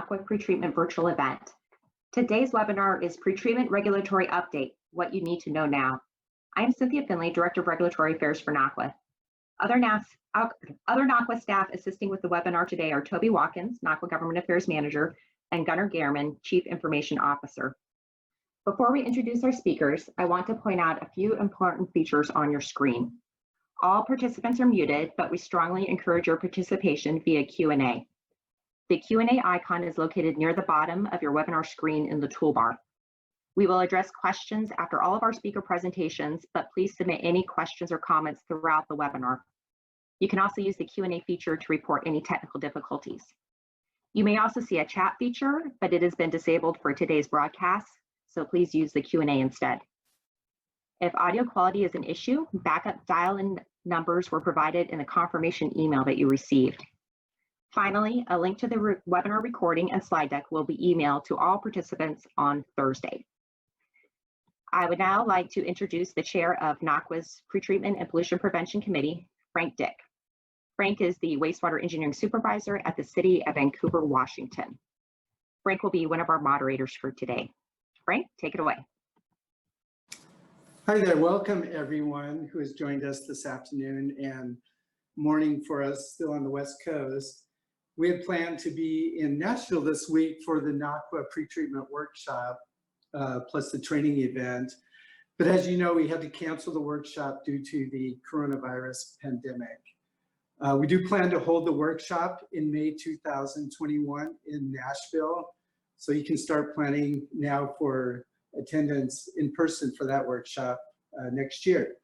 NACWA Pretreatment virtual event. Today's webinar is Pretreatment Regulatory Update, What You Need to Know Now. I am Cynthia Finley, Director of Regulatory Affairs for NACWA. Other NACWA staff assisting with the webinar today are Toby Watkins, NACWA Government Affairs Manager, and Gunnar Gehrman, Chief Information Officer. Before we introduce our speakers, I want to point out a few important features on your screen. All participants are muted, but we strongly encourage your participation via Q&A. The Q&A icon is located near the bottom of your webinar screen in the toolbar. We will address questions after all of our speaker presentations, but please submit any questions or comments throughout the webinar. You can also use the Q&A feature to report any technical difficulties. You may also see a chat feature, but it has been disabled for today's broadcast, so please use the Q&A instead. If audio quality is an issue, backup dial-in numbers were provided in the confirmation email that you received. Finally, a link to the webinar recording and slide deck will be emailed to all participants on Thursday. I would now like to introduce the chair of NACWA's Pretreatment and Pollution Prevention Committee, Frank Dick. Frank is the wastewater engineering supervisor at the City of Vancouver, Washington. Frank will be one of our moderators for today. Frank, take it away. Hi there, welcome everyone who has joined us this afternoon and morning for us still on the West Coast. We had planned to be in Nashville this week for the NACWA Pretreatment Workshop, plus the training event. But as you know, we had to cancel the workshop due to the coronavirus pandemic. We do plan to hold the workshop in May 2021 in Nashville. So you can start planning now for attendance in person for that workshop next year.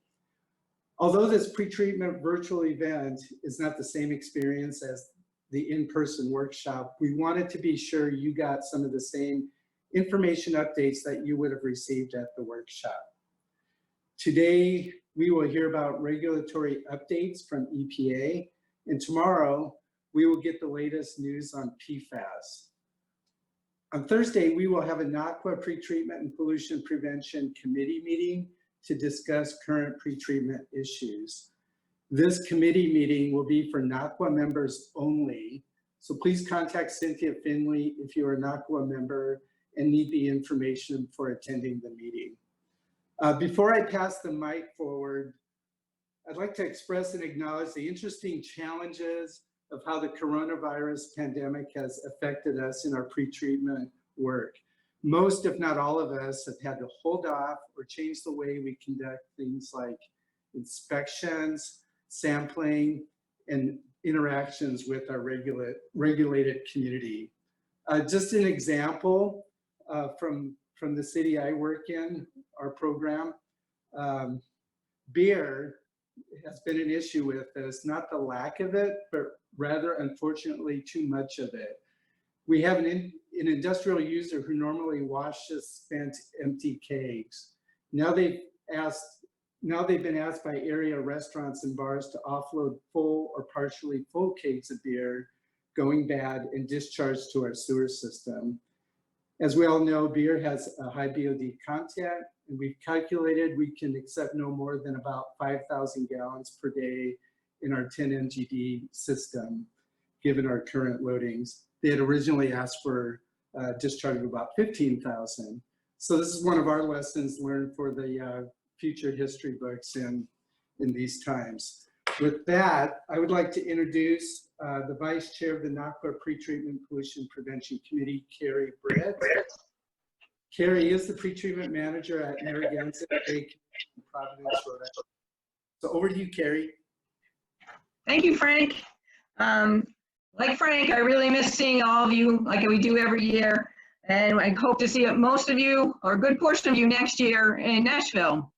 Although this pretreatment virtual event is not the same experience as the in-person workshop, we wanted to be sure you got some of the same information updates that you would have received at the workshop. Today, we will hear about regulatory updates from EPA, and tomorrow, we will get the latest news on PFAS. On Thursday, we will have a NACWA Pretreatment and Pollution Prevention Committee meeting to discuss current pretreatment issues. This committee meeting will be for NACWA members only, so please contact Cynthia Finley if you are a NACWA member and need the information for attending the meeting. Before I pass the mic forward, I'd like to express and acknowledge the interesting challenges of how the coronavirus pandemic has affected us in our pretreatment work. Most, if not all of us, have had to hold off or change the way we conduct things like inspections, sampling, and interactions with our regulated community. Just an example from the city I work in, our program, beer has been an issue with us, not the lack of it, but rather, unfortunately, too much of it. We have an industrial user who normally washes spent empty kegs. Now they've been asked by area restaurants and bars to offload full or partially full kegs of beer going bad and discharged to our sewer system. As we all know, beer has a high BOD content, and we've calculated we can accept no more than about 5,000 gallons per day in our 10 MGD system, given our current loadings. They had originally asked for discharge of about 15,000. So this is one of our lessons learned for the future history books in these times. With that, I would like to introduce the Vice Chair of the NACWA Pretreatment Pollution Prevention Committee, Carrie Britt. Carrie is the Pretreatment Manager at Narragansett Bay in Providence, Rhode Island. So over to you, Carrie. Thank you, Frank. Like Frank, I really miss seeing all of you like we do every year. And I hope to see most of you, or a good portion of you, next year in Nashville.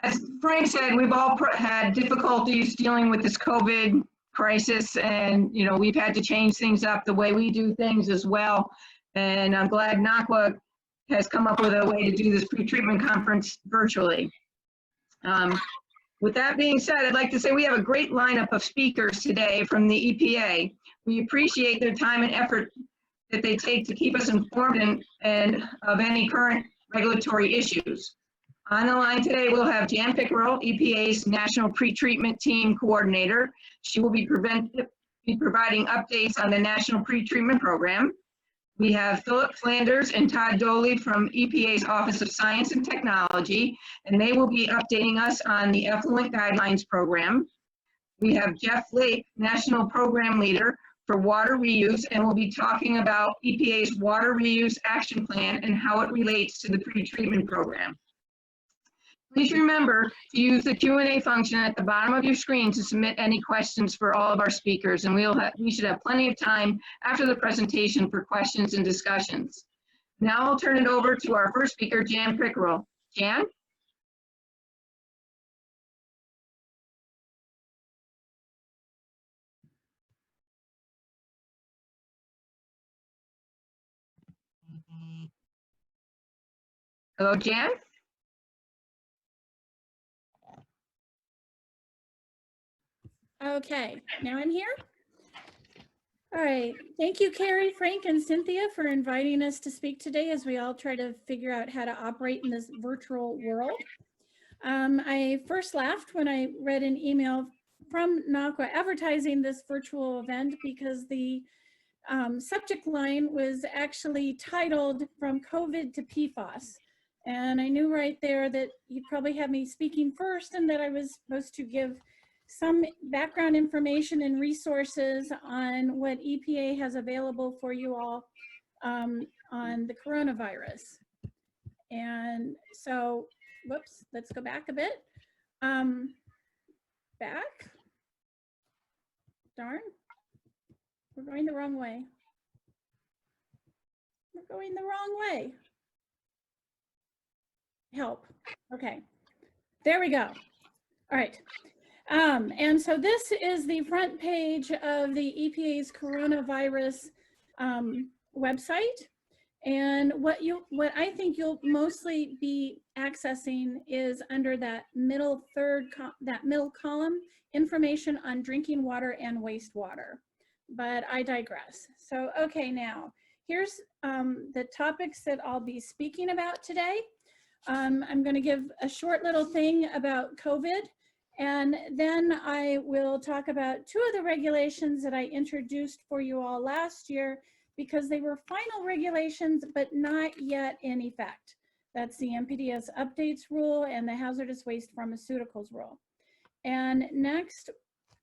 As Frank said, we've all had difficulties dealing with this COVID crisis, and we've had to change things up the way we do things as well. And I'm glad NACWA has come up with a way to do this pretreatment conference virtually. With that being said, I'd like to say we have a great lineup of speakers today from the EPA. We appreciate their time and effort that they take to keep us informed and of any current regulatory issues. On the line today, we'll have Jan Pickerel, EPA's National Pretreatment Team Coordinator. She will be be providing updates on the National Pretreatment Program. We have Philip Flanders and Todd Doley from EPA's Office of Science and Technology, and they will be updating us on the Effluent Guidelines Program. We have Jeff Lake, National Program Leader for Water Reuse, and we'll be talking about EPA's Water Reuse Action Plan and how it relates to the pretreatment program. Please remember to use the Q&A function at the bottom of your screen to submit any questions for all of our speakers, and we should have plenty of time after the presentation for questions and discussions. Now I'll turn it over to our first speaker, Jan Pickerel. Jan? Hello, Jan? Okay, now I'm here. All right, thank you, Carrie, Frank, and Cynthia for inviting us to speak today as we all try to figure out how to operate in this virtual world. I first laughed when I read an email from NACWA advertising this virtual event because the subject line was actually titled From COVID to PFAS. And I knew right there that you'd probably have me speaking first and that I was supposed to give some background information and resources on what EPA has available for you all on the coronavirus. And so, whoops, let's go back a bit. Back. Darn, we're going the wrong way. We're going the wrong way. Help. Okay, there we go. All right. And so this is the front page of the EPA's coronavirus website. And what I think you'll mostly be accessing is under that middle column, information on drinking water and wastewater. But I digress. So, okay, now here's the topics that I'll be speaking about today. I'm going to give a short little thing about COVID. And then I will talk about two of the regulations that I introduced for you all last year because they were final regulations, but not yet in effect. That's the NPDES updates rule and the hazardous waste pharmaceuticals rule. And next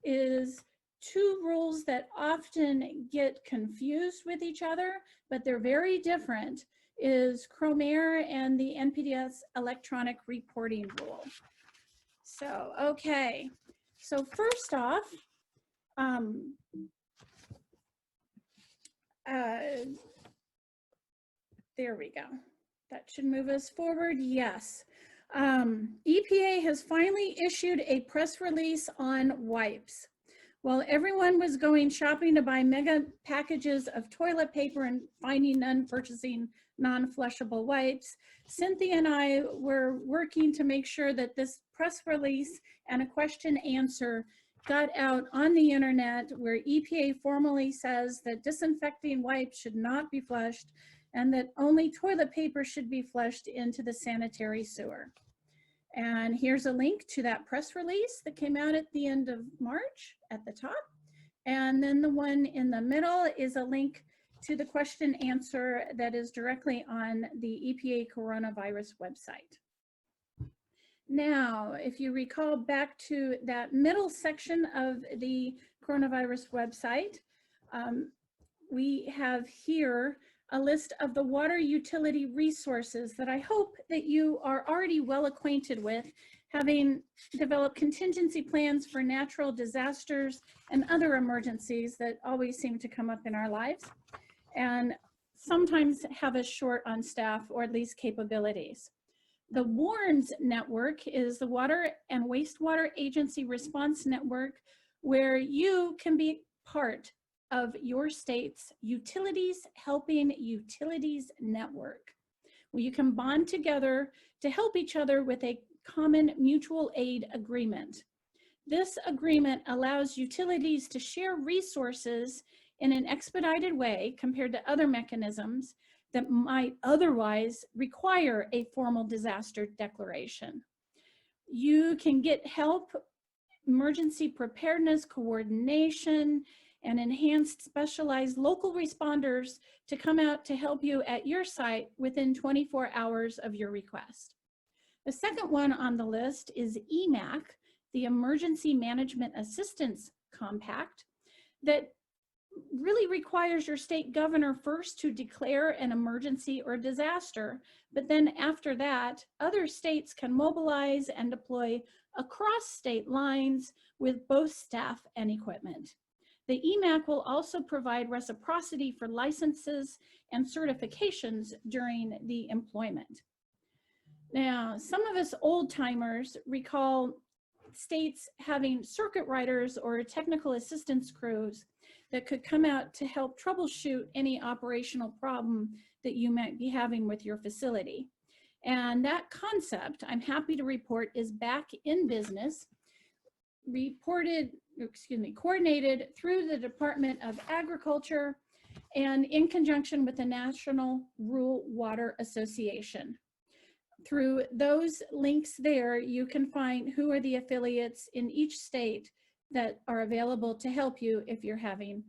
is two rules that often get confused with each other, but they're very different, is CROMAIR and the NPDES electronic reporting rule. So, okay, so first off, there we go. That should move us forward, yes. EPA has finally issued a press release on wipes. While everyone was going shopping to buy mega packages of toilet paper and finding none purchasing non-flushable wipes, Cynthia and I were working to make sure that this press release and a question answer got out on the internet where EPA formally says that disinfecting wipes should not be flushed and that only toilet paper should be flushed into the sanitary sewer. And here's a link to that press release that came out at the end of March at the top. And then the one in the middle is a link to the question answer that is directly on the EPA coronavirus website. Now, if you recall back to that middle section of the coronavirus website, we have here a list of the water utility resources that I hope that you are already well acquainted with, having developed contingency plans for natural disasters and other emergencies that always seem to come up in our lives, and sometimes have us short on staff or at least capabilities. The WARNS network is the Water and Wastewater Agency Response Network, where you can be part of your state's Utilities Helping Utilities Network, where you can bond together to help each other with a common mutual aid agreement. This agreement allows utilities to share resources in an expedited way compared to other mechanisms that might otherwise require a formal disaster declaration. You can get help, emergency preparedness, coordination, and enhanced specialized local responders to come out to help you at your site within 24 hours of your request. The second one on the list is EMAC, the Emergency Management Assistance Compact, that really requires your state governor first to declare an emergency or disaster, but then after that, other states can mobilize and deploy across state lines with both staff and equipment. The EMAC will also provide reciprocity for licenses and certifications during the employment. Now, some of us old timers recall states having circuit riders or technical assistance crews that could come out to help troubleshoot any operational problem that you might be having with your facility. And that concept, I'm happy to report, is back in business, coordinated through the Department of Agriculture and in conjunction with the National Rural Water Association. Through those links there, you can find who are the affiliates in each state that are available to help you if you're having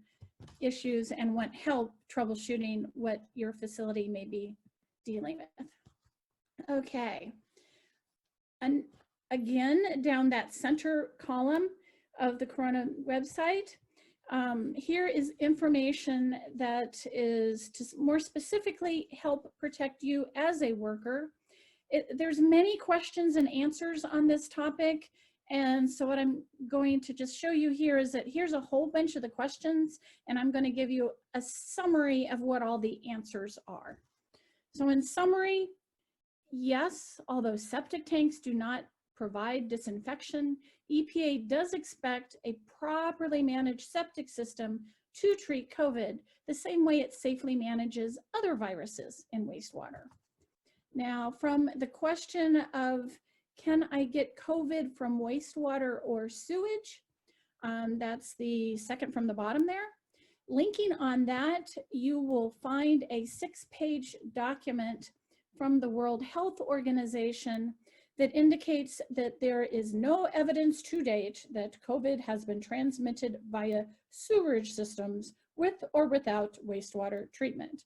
issues and want help troubleshooting what your facility may be dealing with. Okay. And again, down that center column of the Corona website, here is information that is to more specifically help protect you as a worker. There's many questions and answers on this topic. And so what I'm going to just show you here is that here's a whole bunch of the questions, and I'm going to give you a summary of what all the answers are. So in summary, yes, although septic tanks do not provide disinfection, EPA does expect a properly managed septic system to treat COVID the same way it safely manages other viruses in wastewater. Now, from the question of, can I get COVID from wastewater or sewage? That's the second from the bottom there. Linking on that, you will find a 6-page document from the World Health Organization that indicates that there is no evidence to date that COVID has been transmitted via sewerage systems with or without wastewater treatment.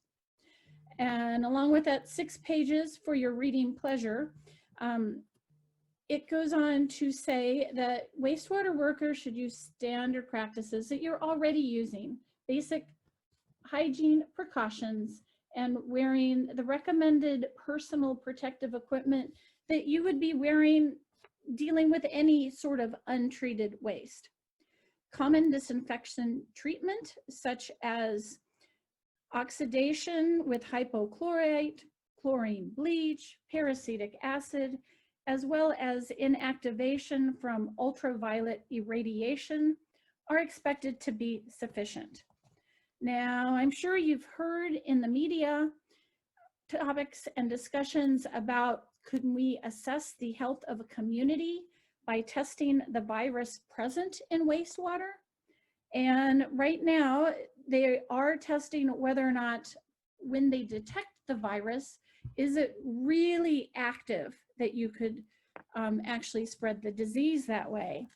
And along with that 6 pages for your reading pleasure, it goes on to say that wastewater workers should use standard practices that you're already using, basic hygiene precautions, and wearing the recommended personal protective equipment that you would be wearing dealing with any sort of untreated waste. Common disinfection treatment, such as oxidation with hypochlorite, chlorine bleach, peracetic acid, as well as inactivation from ultraviolet irradiation, are expected to be sufficient. Now, I'm sure you've heard in the media topics and discussions about, could we assess the health of a community by testing the virus present in wastewater? And right now, they are testing whether or not, when they detect the virus, is it really active that you could actually spread the disease that way?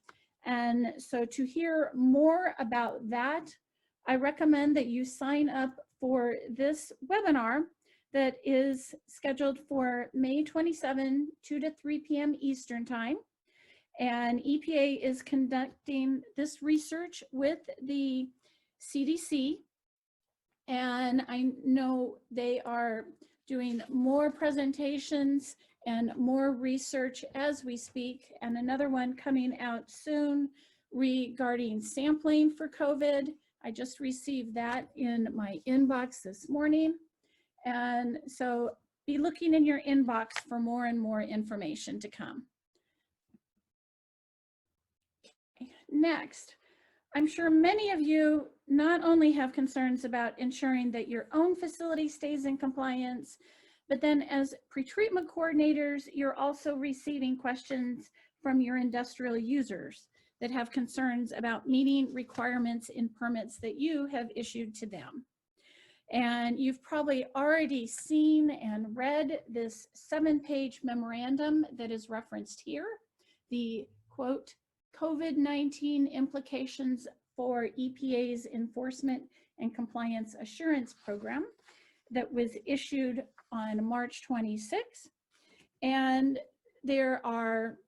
And so to hear more about that, I recommend that you sign up for this webinar that is scheduled for May 27, 2 to 3 p.m. Eastern Time. And EPA is conducting this research with the CDC. And I know they are doing more presentations and more research as we speak, and another one coming out soon regarding sampling for COVID. I just received that in my inbox this morning. And so be looking in your inbox for more and more information to come. Next, I'm sure many of you not only have concerns about ensuring that your own facility stays in compliance, but then as pretreatment coordinators, you're also receiving questions from your industrial users that have concerns about meeting requirements in permits that you have issued to them. And you've probably already seen and read this 7-page memorandum that is referenced here, the quote, COVID-19 implications for EPA's Enforcement and Compliance Assurance Program that was issued on March 26th. And there are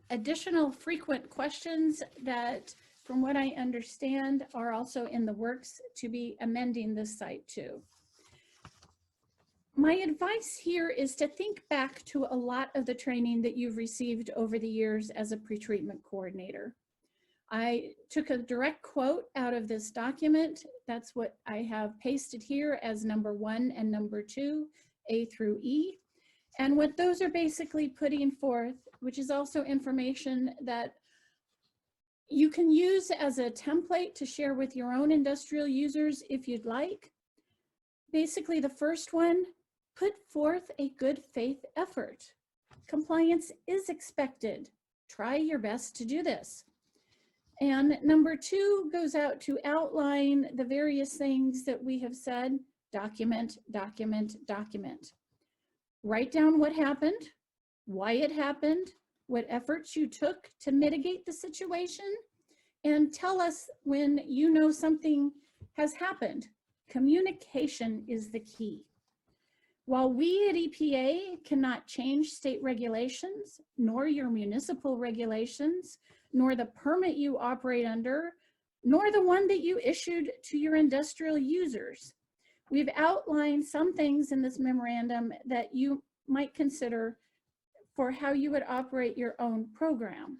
additional frequent questions that, from what I understand, are also in the works to be amending this site too. My advice here is to think back to a lot of the training that you've received over the years as a pretreatment coordinator. I took a direct quote out of this document. That's what I have pasted here as number 1 and number 2, A through E. And what those are basically putting forth, which is also information that you can use as a template to share with your own industrial users if you'd like. Basically, the first one, put forth a good faith effort. Compliance is expected. Try your best to do this. And number 2 goes out to outline the various things that we have said. Document, document, document. Write down what happened, why it happened, what efforts you took to mitigate the situation, and tell us when you know something has happened. Communication is the key. While we at EPA cannot change state regulations, nor your municipal regulations, nor the permit you operate under, nor the one that you issued to your industrial users, we've outlined some things in this memorandum that you might consider for how you would operate your own program.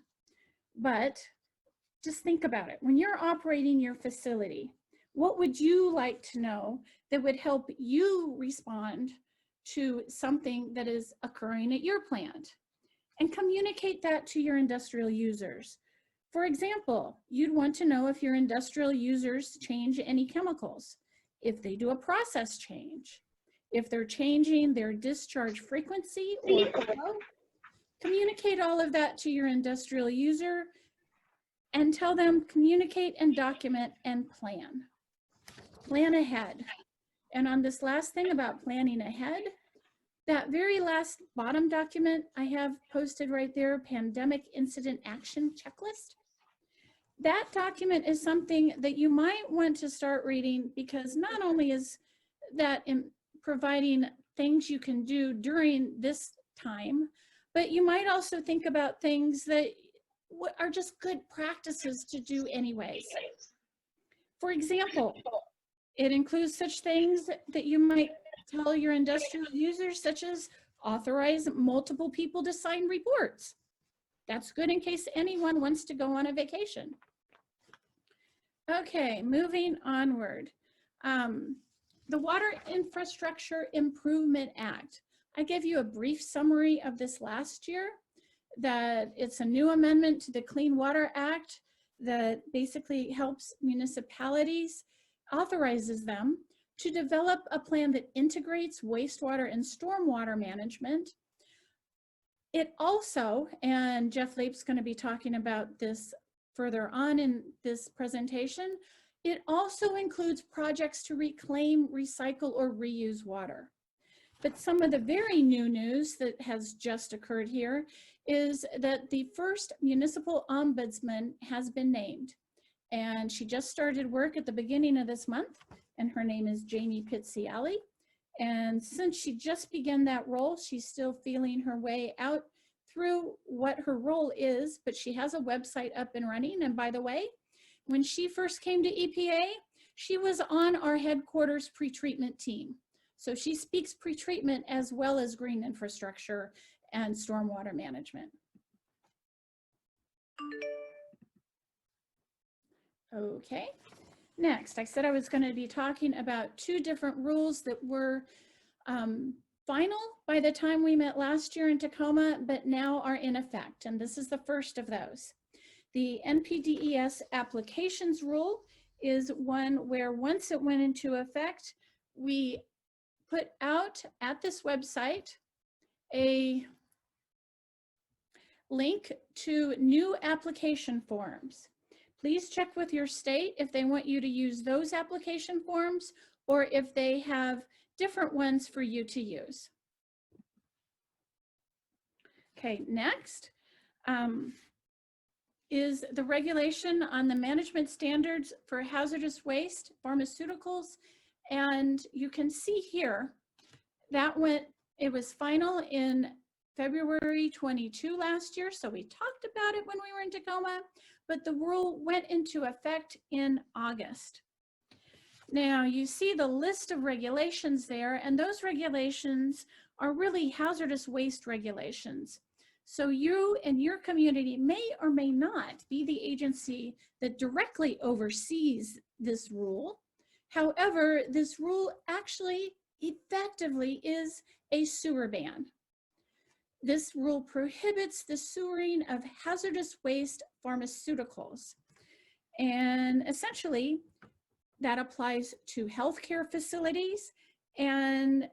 But just think about it. When you're operating your facility, what would you like to know that would help you respond to something that is occurring at your plant? And communicate that to your industrial users. For example, you'd want to know if your industrial users change any chemicals, if they do a process change, if they're changing their discharge frequency or flow. Communicate all of that to your industrial user and tell them communicate and document and plan. Plan ahead. And on this last thing about planning ahead, that very last bottom document I have posted right there, Pandemic Incident Action Checklist. That document is something that you might want to start reading, because not only is that in providing things you can do during this time, but you might also think about things that are just good practices to do anyways. For example, it includes such things that you might tell your industrial users, such as authorize multiple people to sign reports. That's good in case anyone wants to go on a vacation. Okay, moving onward. The Water Infrastructure Improvement Act. I gave you a brief summary of this last year, that it's a new amendment to the Clean Water Act that basically helps municipalities, authorizes them to develop a plan that integrates wastewater and stormwater management. It also, and Jeff Leip's going to be talking about this further on in this presentation, it also includes projects to reclaim, recycle, or reuse water. But some of the very new news that has just occurred here is that the first municipal ombudsman has been named. And she just started work at the beginning of this month, and her name is Jamie Pizziali. And since she just began that role, she's still feeling her way out through what her role is, but she has a website up and running. And by the way, when she first came to EPA, she was on our headquarters pretreatment team. So she speaks pretreatment as well as green infrastructure and stormwater management. Okay, next, I said I was going to be talking about 2 different rules that were final by the time we met last year in Tacoma, but now are in effect. And this is the first of those. The NPDES applications rule is one where once it went into effect, we put out at this website a link to new application forms. Please check with your state if they want you to use those application forms or if they have different ones for you to use. Okay, next. is the regulation on the management standards for hazardous waste pharmaceuticals. And you can see here that it was final in February 22 last year. So we talked about it when we were in Tacoma, but the rule went into effect in August. Now you see the list of regulations there, and those regulations are really hazardous waste regulations. So you and your community may or may not be the agency that directly oversees this rule. However, this rule actually effectively is a sewer ban. This rule prohibits the sewering of hazardous waste pharmaceuticals. And essentially, that applies to healthcare facilities, and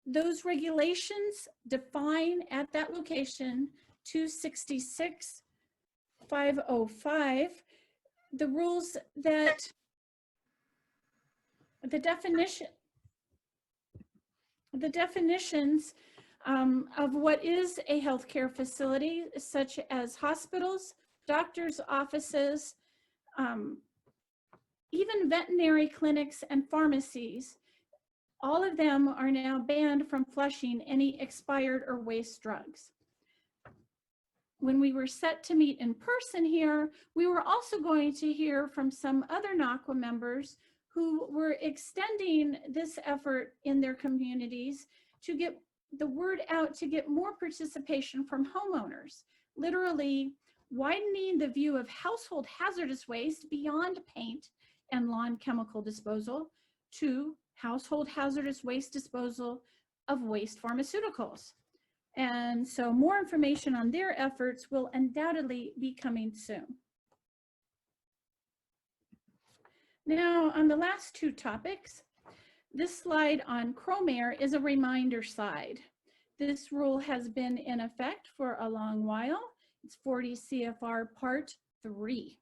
those regulations define at that location 266-505 the rules that the definitions of what is a healthcare facility, such as hospitals, doctors' offices, even veterinary clinics and pharmacies. All of them are now banned from flushing any expired or waste drugs. When we were set to meet in person here, we were also going to hear from some other NACWA members who were extending this effort in their communities to get the word out, to get more participation from homeowners, literally widening the view of household hazardous waste beyond paint and lawn chemical disposal to household hazardous waste disposal of waste pharmaceuticals. And so more information on their efforts will undoubtedly be coming soon. Now, on the last two topics, this slide on chrome air is a reminder slide. This rule has been in effect for a long while. It's 40 CFR Part 3.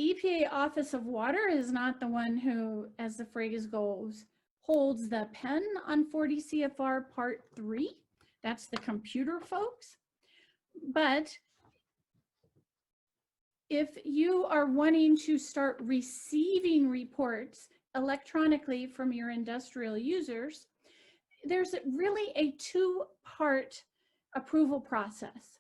EPA Office of Water is not the one who, as the phrase goes, holds the pen on 40 CFR Part 3. That's the computer folks. But if you are wanting to start receiving reports electronically from your industrial users, there's really a two-part approval process.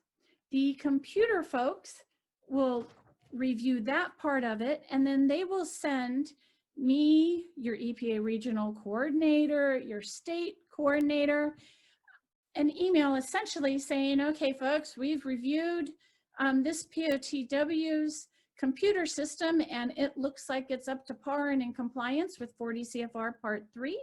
The computer folks will review that part of it, and then they will send me, your EPA regional coordinator, your state coordinator, an email essentially saying, okay, folks, we've reviewed this POTW's computer system, and it looks like it's up to par and in compliance with 40 CFR Part 3.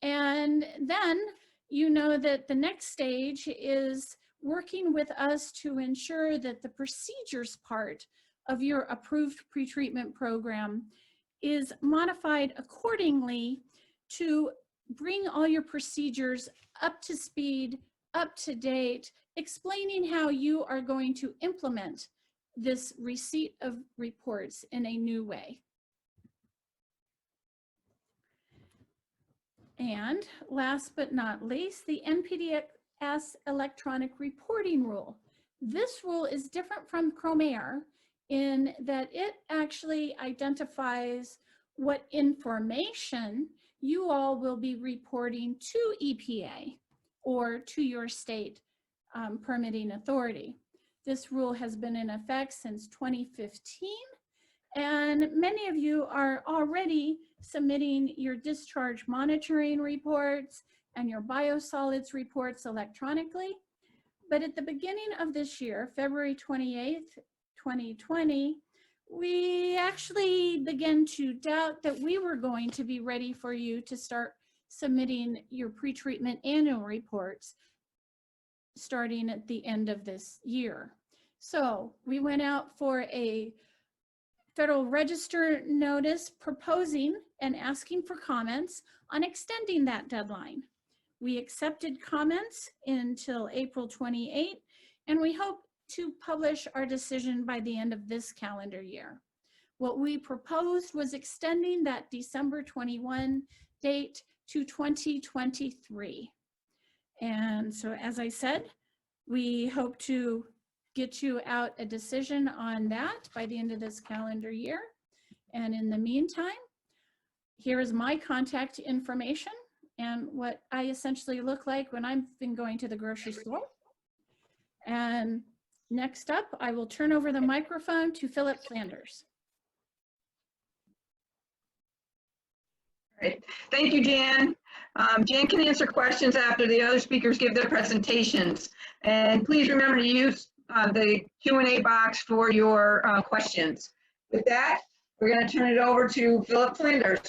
And then you know that the next stage is working with us to ensure that the procedures part of your approved pretreatment program is modified accordingly to bring all your procedures up to speed, up to date, explaining how you are going to implement this receipt of reports in a new way. And last but not least, the NPDES electronic reporting rule. This rule is different from Chrome Air in that it actually identifies what information you all will be reporting to EPA or to your state permitting authority. This rule has been in effect since 2015, and many of you are already submitting your discharge monitoring reports and your biosolids reports electronically. But at the beginning of this year, February 28th, 2020, we actually began to doubt that we were going to be ready for you to start submitting your pretreatment annual reports starting at the end of this year. So we went out for a Federal Register notice proposing and asking for comments on extending that deadline. We accepted comments until April 28th, and we hope to publish our decision by the end of this calendar year. What we proposed was extending that December 21 date to 2023. And so, as I said, we hope to get you out a decision on that by the end of this calendar year. And in the meantime, here is my contact information and what I essentially look like when I've been going to the grocery store. And next up, I will turn over the microphone to Philip Flanders. Great. Thank you, Jan. Jan can answer questions after the other speakers give their presentations. And please remember to use the Q&A box for your questions. With that, we're going to turn it over to Philip Flanders.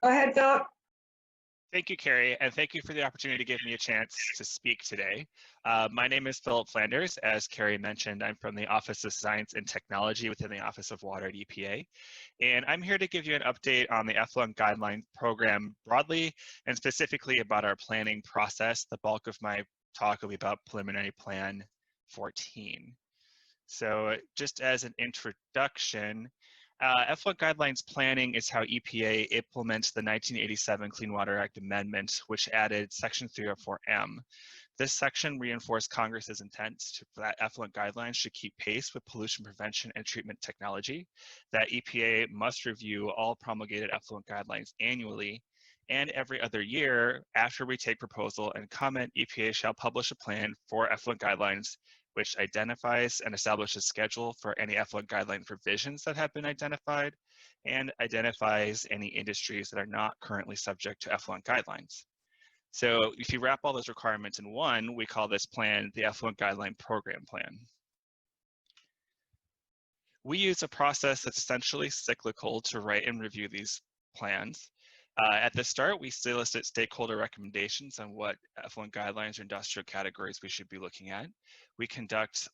Go ahead, Philip. Thank you, Carrie, and thank you for the opportunity to give me a chance to speak today. My name is Philip Flanders. As Carrie mentioned, I'm from the Office of Science and Technology within the Office of Water at EPA. And I'm here to give you an update on the Effluent Guidelines Program broadly, and specifically about our planning process. The bulk of my talk will be about Preliminary Plan 14. So just as an introduction, effluent guidelines planning is how EPA implements the 1987 Clean Water Act amendment, which added Section 304M. This section reinforced Congress's intent that effluent guidelines should keep pace with pollution prevention and treatment technology, that EPA must review all promulgated effluent guidelines annually, and every other year, after we take proposal and comment, EPA shall publish a plan for effluent guidelines which identifies and establishes a schedule for any effluent guideline revisions that have been identified and identifies any industries that are not currently subject to effluent guidelines. So if you wrap all those requirements in one, we call this plan the Effluent Guideline Program Plan. We use a process that's essentially cyclical to write and review these plans. At the start, we solicit stakeholder recommendations on what effluent guidelines or industrial categories we should be looking at. We conduct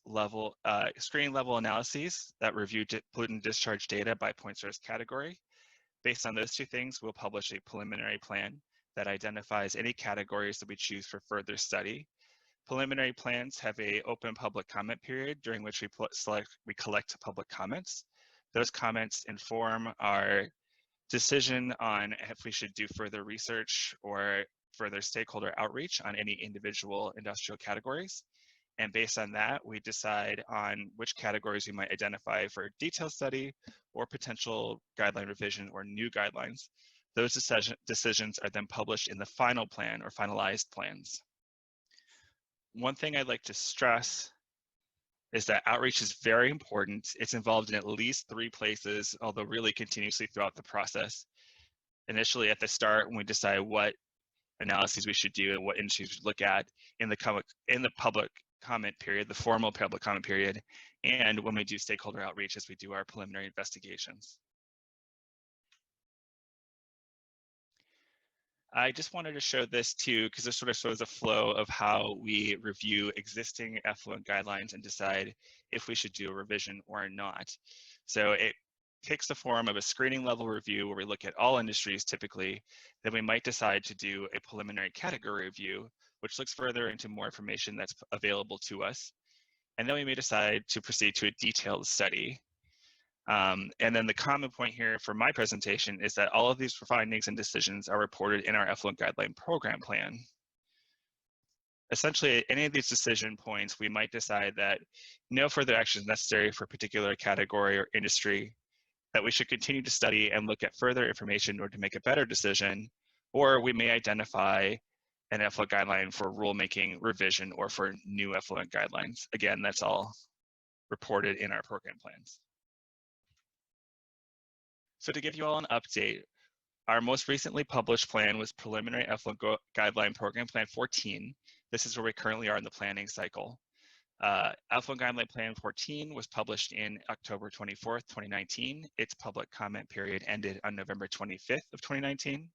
screening level analyses that review pollutant discharge data by point source category. Based on those two things, we'll publish a preliminary plan that identifies any categories that we choose for further study. Preliminary plans have an open public comment period during which we collect public comments. Those comments inform our decision on if we should do further research or further stakeholder outreach on any individual industrial categories. And based on that, we decide on which categories we might identify for detailed study or potential guideline revision or new guidelines. Those decisions are then published in the final plan or finalized plans. One thing I'd like to stress is that outreach is very important. It's involved in at least 3 places, although really continuously throughout the process. Initially at the start, when we decide what analyses we should do and what industries we should look at in the public comment period, the formal public comment period, and when we do stakeholder outreach as we do our preliminary investigations. I just wanted to show this too, because this sort of shows a flow of how we review existing effluent guidelines and decide if we should do a revision or not. So it takes the form of a screening level review where we look at all industries typically, then we might decide to do a preliminary category review, which looks further into more information that's available to us. And then we may decide to proceed to a detailed study. And then the common point here for my presentation is that all of these findings and decisions are reported in our Effluent Guideline Program Plan. Essentially, at any of these decision points, we might decide that no further action is necessary for a particular category or industry, that we should continue to study and look at further information in order to make a better decision, or we may identify an effluent guideline for rulemaking revision or for new effluent guidelines. Again, that's all reported in our program plans. So to give you all an update, our most recently published plan was Preliminary Effluent Guideline Program Plan 14. This is where we currently are in the planning cycle. Effluent Guideline Plan 14 was published in October 24th, 2019. Its public comment period ended on November 25th of 2019.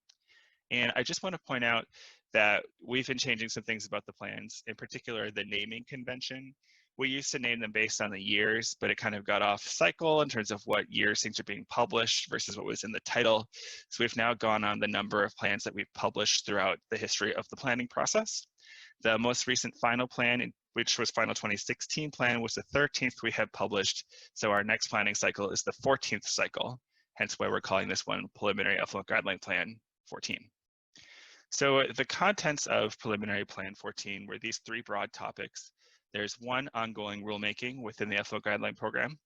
And I just want to point out that we've been changing some things about the plans, in particular the naming convention. We used to name them based on the years, but it kind of got off cycle in terms of what years things are being published versus what was in the title. So we've now gone on the number of plans that we've published throughout the history of the planning process. The most recent final plan, which was final 2016 plan, was the 13th we have published. So our next planning cycle is the 14th cycle, hence why we're calling this one Preliminary Effluent Guideline Plan 14. So the contents of Preliminary Plan 14 were these 3 broad topics. There's one ongoing rulemaking within the effluent guideline program.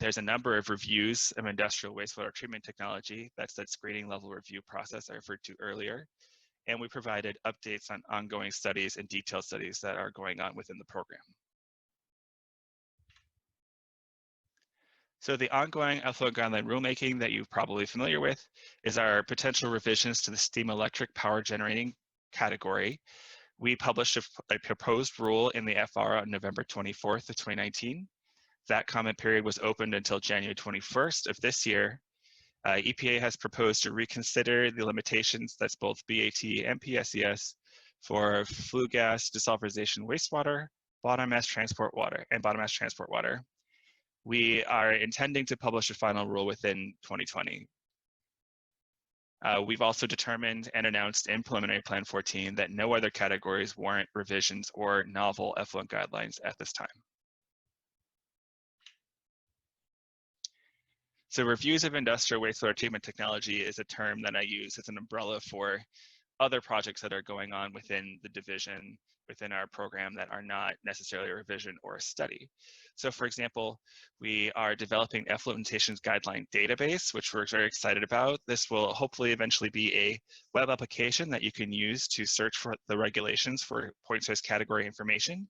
There's a number of reviews of industrial wastewater treatment technology. That's that screening level review process I referred to earlier. And we provided updates on ongoing studies and detailed studies that are going on within the program. So the ongoing effluent guideline rulemaking that you're probably familiar with is our potential revisions to the steam electric power generating category. We published a proposed rule in the FR on November 24th of 2019. That comment period was opened until January 21st of this year. EPA has proposed to reconsider the limitations, that's both BAT and PSES, for flue gas desulfurization wastewater, bottom mass transport water, and bottom mass transport water. We are intending to publish a final rule within 2020. We've also determined and announced in preliminary plan 14 that no other categories warrant revisions or novel effluent guidelines at this time. So reviews of industrial wastewater treatment technology is a term that I use as an umbrella for other projects that are going on within the division, within our program, that are not necessarily a revision or a study. So for example, we are developing effluentations guideline database, which we're very excited about. This will hopefully eventually be a web application that you can use to search for the regulations for point source category information,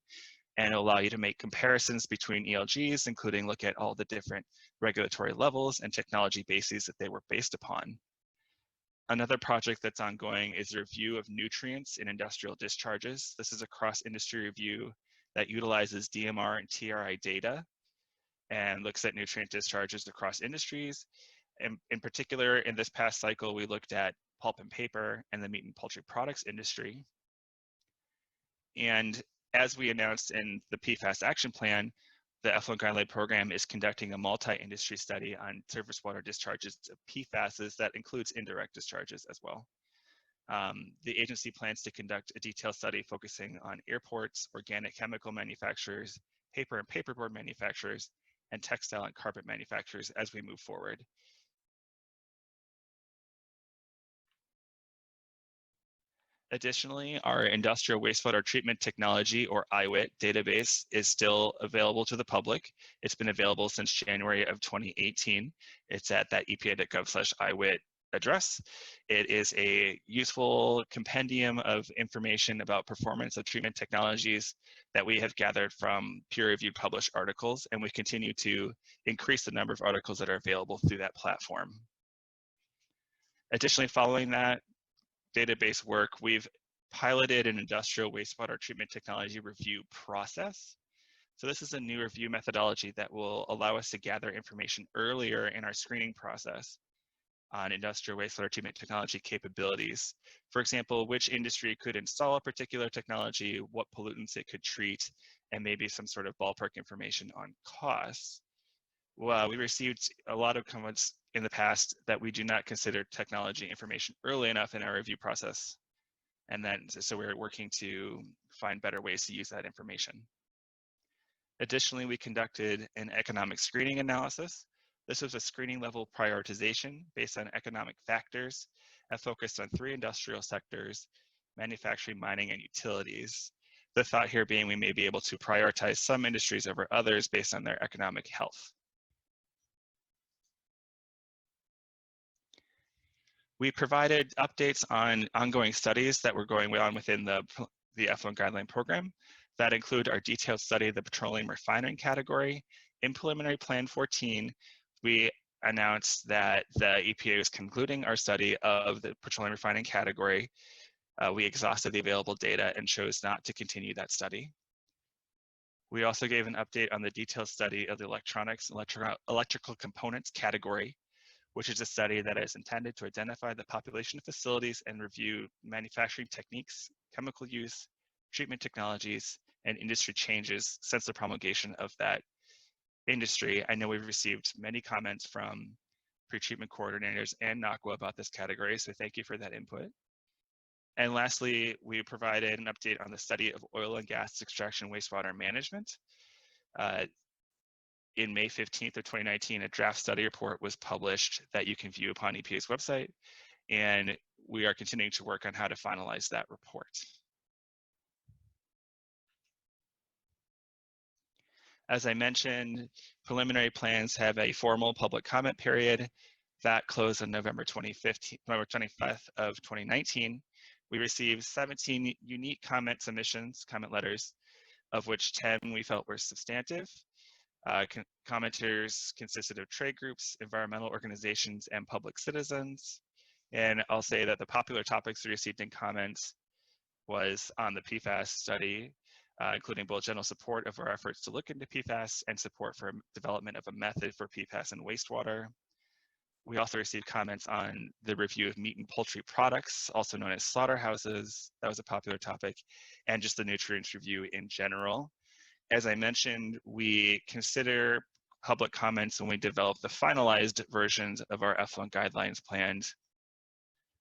and allow you to make comparisons between ELGs, including look at all the different regulatory levels and technology bases that they were based upon. Another project that's ongoing is a review of nutrients in industrial discharges. This is a cross-industry review that utilizes DMR and TRI data and looks at nutrient discharges across industries. And in particular, in this past cycle, we looked at pulp and paper and the meat and poultry products industry. And as we announced in the PFAS action plan, the effluent guideline program is conducting a multi-industry study on surface water discharges of PFASs that includes indirect discharges as well. The agency plans to conduct a detailed study focusing on airports, organic chemical manufacturers, paper and paperboard manufacturers, and textile and carpet manufacturers as we move forward. Additionally, our industrial wastewater treatment technology, or IWIT, database is still available to the public. It's been available since January of 2018. It's at that epa.gov/IWIT address. It is a useful compendium of information about performance of treatment technologies that we have gathered from peer-reviewed published articles, and we continue to increase the number of articles that are available through that platform. Additionally, following that database work, we've piloted an industrial wastewater treatment technology review process. So this is a new review methodology that will allow us to gather information earlier in our screening process on industrial wastewater treatment technology capabilities. For example, which industry could install a particular technology, what pollutants it could treat, and maybe some sort of ballpark information on costs. Well, we received a lot of comments in the past that we do not consider technology information early enough in our review process. And then, so we're working to find better ways to use that information. Additionally, we conducted an economic screening analysis. This was a screening level prioritization based on economic factors that focused on 3 industrial sectors: manufacturing, mining, and utilities. The thought here being we may be able to prioritize some industries over others based on their economic health. We provided updates on ongoing studies that were going on within the effluent guideline program. That include our detailed study of the petroleum refining category. In preliminary plan 14, we announced that the EPA is concluding our study of the petroleum refining category. We exhausted the available data and chose not to continue that study. We also gave an update on the detailed study of the electronics, electrical components category, which is a study that is intended to identify the population of facilities and review manufacturing techniques, chemical use, treatment technologies, and industry changes since the promulgation of that industry. I know we've received many comments from pretreatment coordinators and NACWA about this category, so thank you for that input. And lastly, we provided an update on the study of oil and gas extraction wastewater management. In May 15th of 2019, a draft study report was published that you can view upon EPA's website, and we are continuing to work on how to finalize that report. As I mentioned, preliminary plans have a formal public comment period that closed on November 25th of 2019. We received 17 unique comment submissions, comment letters, of which 10 we felt were substantive. Commenters consisted of trade groups, environmental organizations, and public citizens. And I'll say that the popular topics we received in comments was on the PFAS study, including both general support of our efforts to look into PFAS and support for development of a method for PFAS in wastewater. We also received comments on the review of meat and poultry products, also known as slaughterhouses. That was a popular topic, and just the nutrients review in general. As I mentioned, we consider public comments when we develop the finalized versions of our effluent guidelines plans,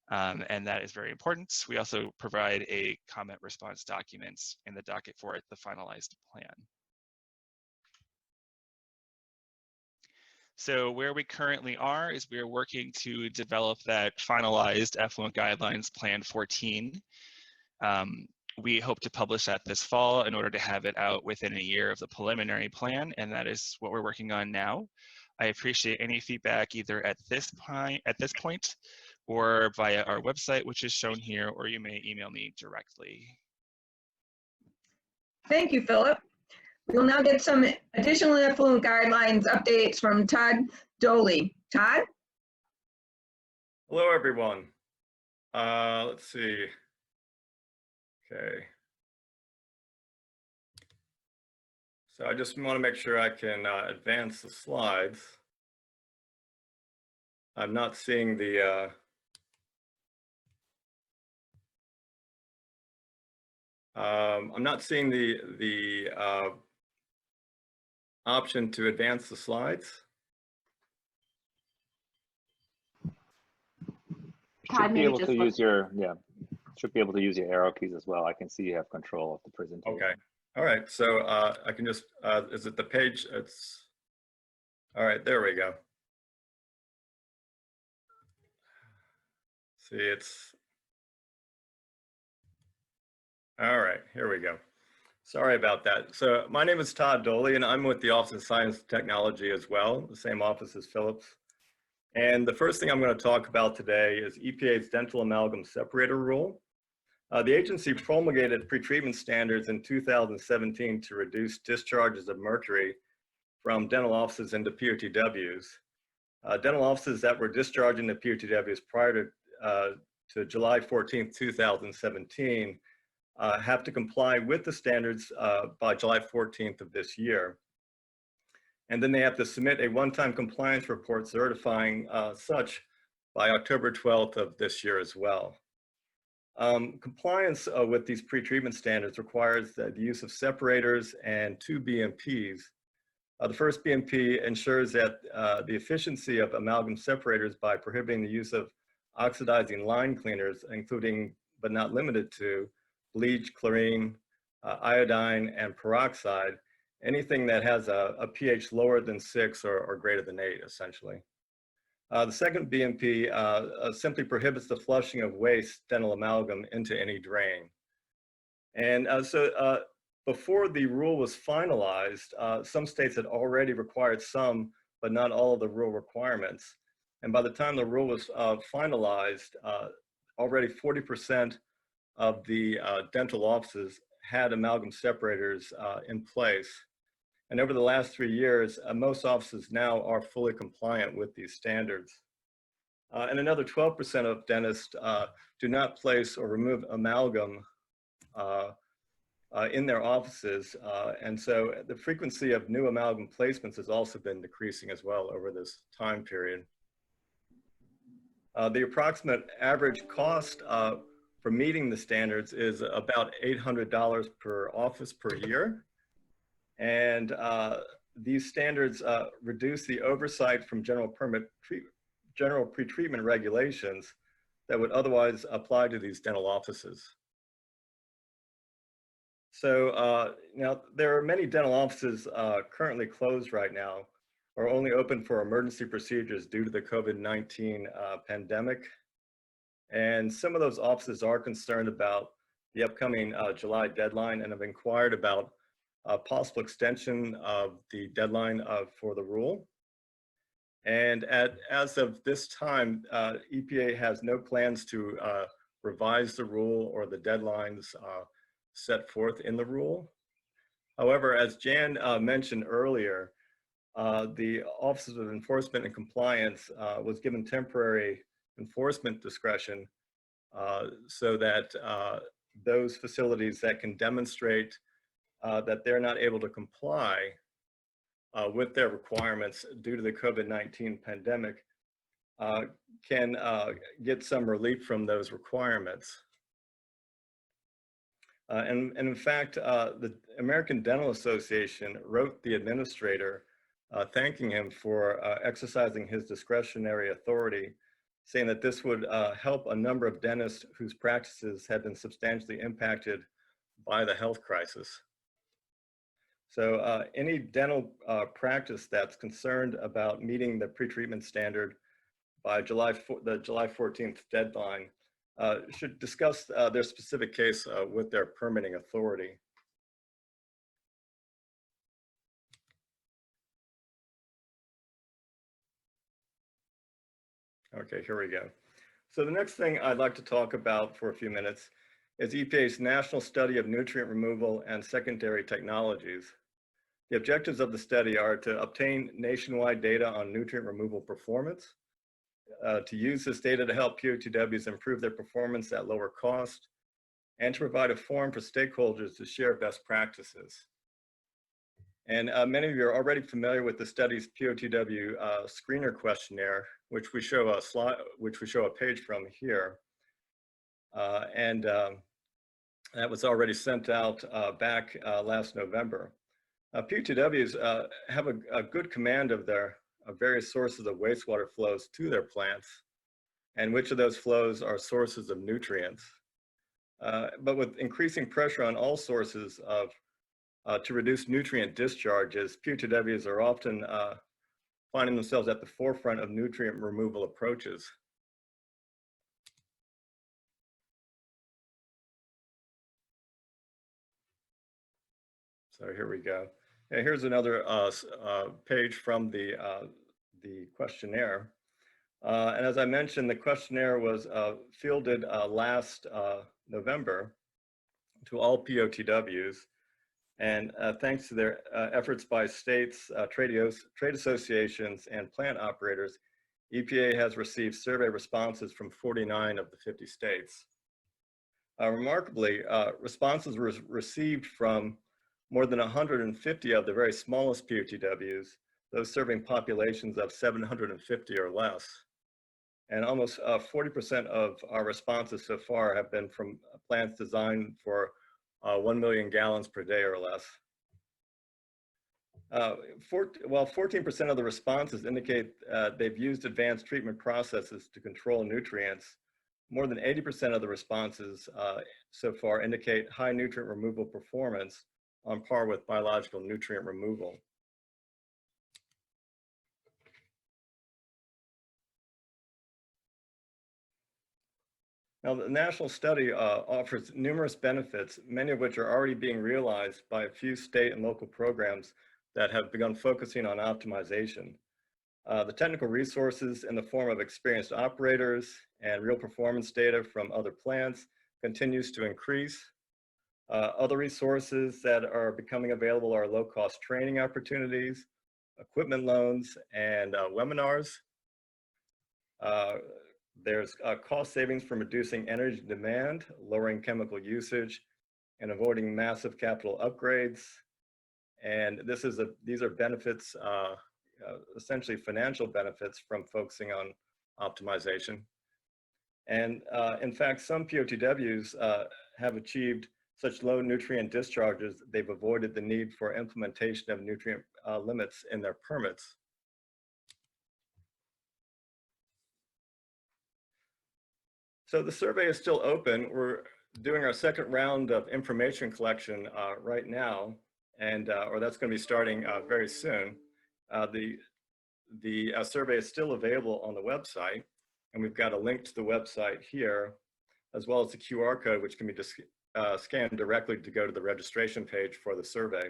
and that is very important. We also provide a comment response documents in the docket for the finalized plan. So where we currently are is we are working to develop that finalized effluent guidelines plan 14. We hope to publish that this fall in order to have it out within a year of the preliminary plan, and that is what we're working on now. I appreciate any feedback either at this point or via our website, which is shown here, or you may email me directly. Thank you, Philip. We'll now get some additional effluent guidelines updates from Todd Doley. Todd? Hello, everyone. Let's see. Okay. So I just want to make sure I can advance the slides. I'm not seeing the option to advance the slides. Todd, Should be able to use your should be able to use your arrow keys as well. I can see you have control of the presentation. Okay. All right. So I can just is it the page? It's all right. There we go. See, it's all right. Here we go. Sorry about that. So my name is Todd Doley, and I'm with the Office of Science and Technology as well, the same office as Philip's. And the first thing I'm going to talk about today is EPA's dental amalgam separator rule. The agency promulgated pretreatment standards in 2017 to reduce discharges of mercury from dental offices into POTWs. Dental offices that were discharging the POTWs prior to July 14th, 2017 have to comply with the standards by July 14th of this year. And then they have to submit a one-time compliance report certifying such by October 12th of this year as well. Compliance with these pretreatment standards requires the use of separators and 2 BMPs. The first BMP ensures that the efficiency of amalgam separators by prohibiting the use of oxidizing line cleaners, including but not limited to bleach, chlorine, iodine, and peroxide, anything that has a pH lower than 6 or greater than 8, essentially. The second BMP simply prohibits the flushing of waste dental amalgam into any drain. And so before the rule was finalized, some states had already required some, but not all of the rule requirements. And by the time the rule was finalized, already 40% of the dental offices had amalgam separators in place. And over the last 3 years, most offices now are fully compliant with these standards. And another 12% of dentists do not place or remove amalgam in their offices. And so the frequency of new amalgam placements has also been decreasing as well over this time period. The approximate average cost for meeting the standards is about $800 per office per year. And these standards reduce the oversight from general pretreatment regulations that would otherwise apply to these dental offices. So now there are many dental offices currently closed right now, or only open for emergency procedures due to the COVID-19 pandemic. And some of those offices are concerned about the upcoming July deadline and have inquired about a possible extension of the deadline for the rule. And as of this time, EPA has no plans to revise the rule or the deadlines set forth in the rule. However, as Jan mentioned earlier, the Office of Enforcement and Compliance was given temporary enforcement discretion so that those facilities that can demonstrate that they're not able to comply with their requirements due to the COVID-19 pandemic can get some relief from those requirements. And in fact, the American Dental Association wrote the administrator thanking him for exercising his discretionary authority, saying that this would help a number of dentists whose practices had been substantially impacted by the health crisis. So any dental practice that's concerned about meeting the pretreatment standard by the July 14th deadline should discuss their specific case with their permitting authority. Okay, here we go. So the next thing I'd like to talk about for a few minutes is EPA's National Study of Nutrient Removal and Secondary Technologies. The objectives of the study are to obtain nationwide data on nutrient removal performance, to use this data to help POTWs improve their performance at lower cost, and to provide a forum for stakeholders to share best practices. And many of you are already familiar with the study's POTW screener questionnaire, which we show a page from here. That was already sent out back last November. POTWs have a good command of their various sources of wastewater flows to their plants, and which of those flows are sources of nutrients. But with increasing pressure on all sources to reduce nutrient discharges, POTWs are often finding themselves at the forefront of nutrient removal approaches. So here we go. And here's another page from the questionnaire. And as I mentioned, the questionnaire was fielded last November to all POTWs. And thanks to their efforts by states, trade associations, and plant operators, EPA has received survey responses from 49 of the 50 states. Remarkably, responses were received from more than 150 of the very smallest POTWs, those serving populations of 750 or less. And almost 40% of our responses so far have been from plants designed for 1 million gallons per day or less. While 14% of the responses indicate they've used advanced treatment processes to control nutrients, more than 80% of the responses so far indicate high nutrient removal performance on par with biological nutrient removal. Now, the national study offers numerous benefits, many of which are already being realized by a few state and local programs that have begun focusing on optimization. The technical resources in the form of experienced operators and real performance data from other plants continues to increase. Other resources that are becoming available are low-cost training opportunities, equipment loans, and webinars. There's cost savings from reducing energy demand, lowering chemical usage, and avoiding massive capital upgrades. And these are benefits, essentially financial benefits from focusing on optimization. And in fact, some POTWs have achieved such low nutrient discharges, they've avoided the need for implementation of nutrient limits in their permits. So the survey is still open. We're doing our second round of information collection right now, and or that's going to be starting very soon. The survey is still available on the website, and we've got a link to the website here, as well as the QR code, which can be scanned directly to go to the registration page for the survey.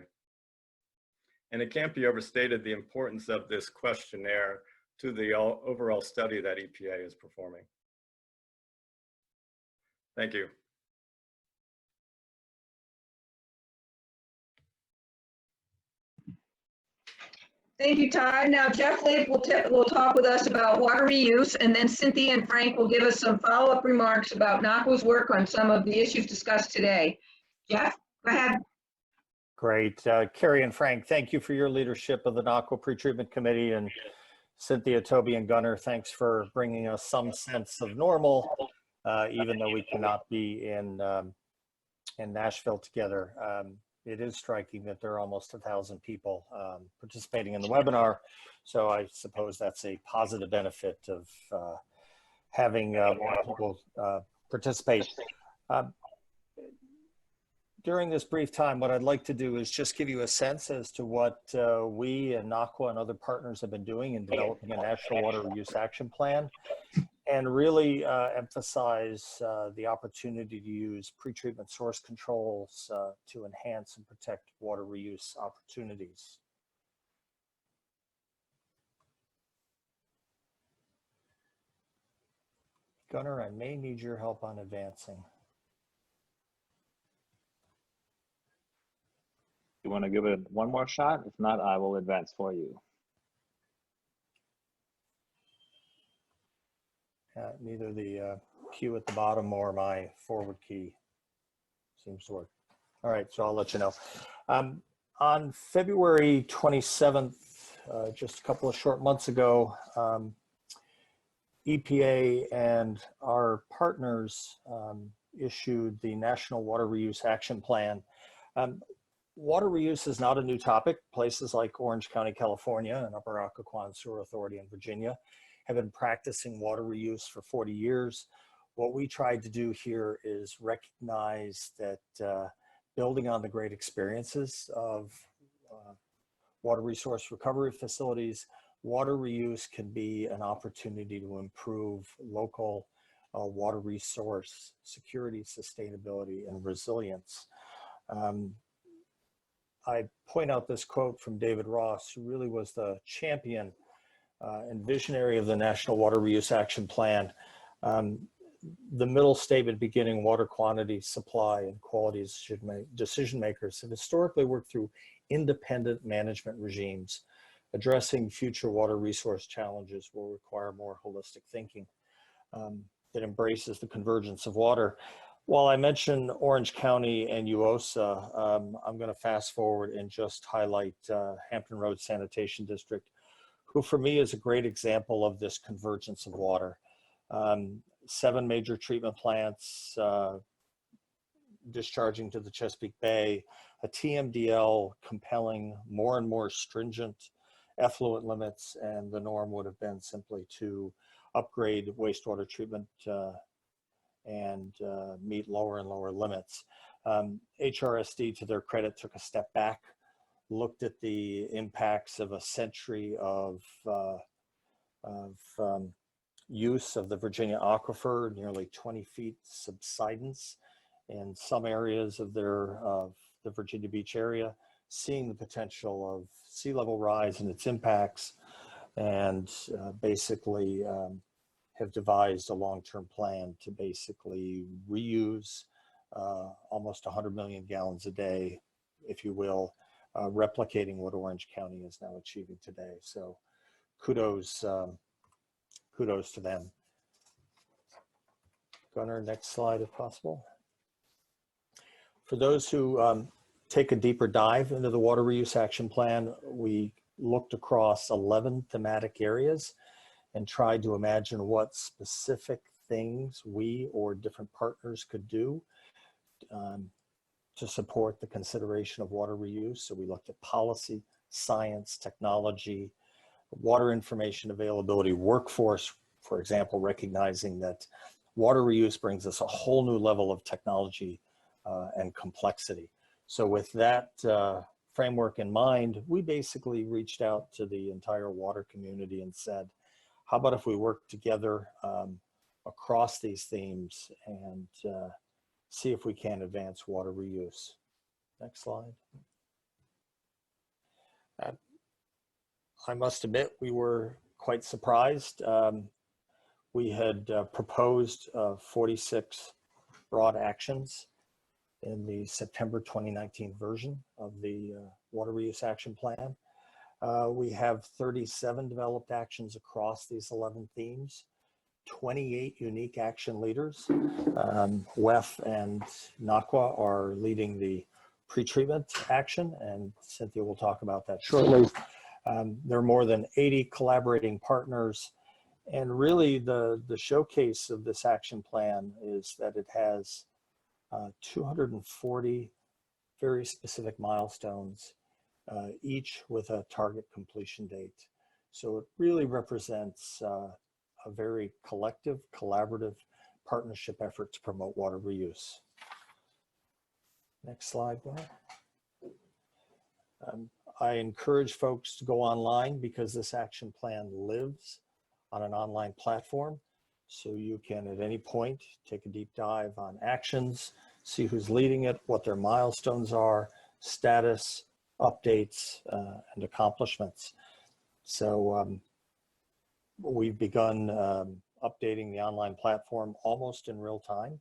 And it can't be overstated the importance of this questionnaire to the overall study that EPA is performing. Thank you. Thank you, Todd. Now Jeff Leif will talk with us about water reuse, and then Cynthia and Frank will give us some follow-up remarks about NACWA's work on some of the issues discussed today. Jeff, go ahead. Great. Carrie and Frank, thank you for your leadership of the NACWA Pretreatment Committee, and Cynthia, Toby, and Gunnar, thanks for bringing us some sense of normal, even though we cannot be in Nashville together. It is striking that there are almost 1,000 people participating in the webinar, so I suppose that's a positive benefit of having more people participate. During this brief time, what I'd like to do is just give you a sense as to what we and NACWA and other partners have been doing in developing a National Water Reuse Action Plan, and really emphasize the opportunity to use pretreatment source controls to enhance and protect water reuse opportunities. Gunnar, I may need your help on advancing. You want to give it one more shot? If not, I will advance for you. Neither the cue at the bottom or my forward key seems to work. All right, so I'll let you know. On February 27th, just a couple of short months ago, EPA and our partners issued the National Water Reuse Action Plan. Water reuse is not a new topic. Places like Orange County, California, and Upper Occoquan Sewer Authority in Virginia have been practicing water reuse for 40 years. What we tried to do here is recognize that building on the great experiences of water resource recovery facilities, water reuse can be an opportunity to improve local water resource security, sustainability, and resilience. I point out this quote from David Ross, who really was the champion and visionary of the National Water Reuse Action Plan. The middle statement beginning, water quantity, supply, and quality decision makers have historically worked through independent management regimes. Addressing future water resource challenges will require more holistic thinking that embraces the convergence of water. While I mentioned Orange County and UOSA, I'm going to fast forward and just highlight Hampton Roads Sanitation District, who for me is a great example of this convergence of water. 7 major treatment plants discharging to the Chesapeake Bay, a TMDL compelling more and more stringent effluent limits, and the norm would have been simply to upgrade wastewater treatment and meet lower and lower limits. HRSD, to their credit, took a step back, looked at the impacts of a century of use of the Virginia aquifer, nearly 20 feet subsidence in some areas of the Virginia Beach area, seeing the potential of sea level rise and its impacts, and basically have devised a long-term plan to basically reuse almost 100 million gallons a day, if you will, replicating what Orange County is now achieving today. So kudos to them. Gunnar, next slide if possible. For those who take a deeper dive into the Water Reuse Action Plan, we looked across 11 thematic areas and tried to imagine what specific things we or different partners could do to support the consideration of water reuse. So we looked at policy, science, technology, water information availability, workforce, for example, recognizing that water reuse brings us a whole new level of technology and complexity. So with that framework in mind, we basically reached out to the entire water community and said, how about if we work together across these themes and see if we can advance water reuse. Next slide. I must admit, we were quite surprised. We had proposed 46 broad actions in the September 2019 version of the Water Reuse Action Plan. We have 37 developed actions across these 11 themes, 28 unique action leaders. WEF and NACWA are leading the pretreatment action, and Cynthia will talk about that shortly. There are more than 80 collaborating partners, and really the showcase of this action plan is that it has 240 very specific milestones, each with a target completion date. So it really represents a very collective, collaborative partnership effort to promote water reuse. Next slide, Will. I encourage folks to go online because this action plan lives on an online platform. So you can at any point take a deep dive on actions, see who's leading it, what their milestones are, status, updates, and accomplishments. So we've begun updating the online platform almost in real time.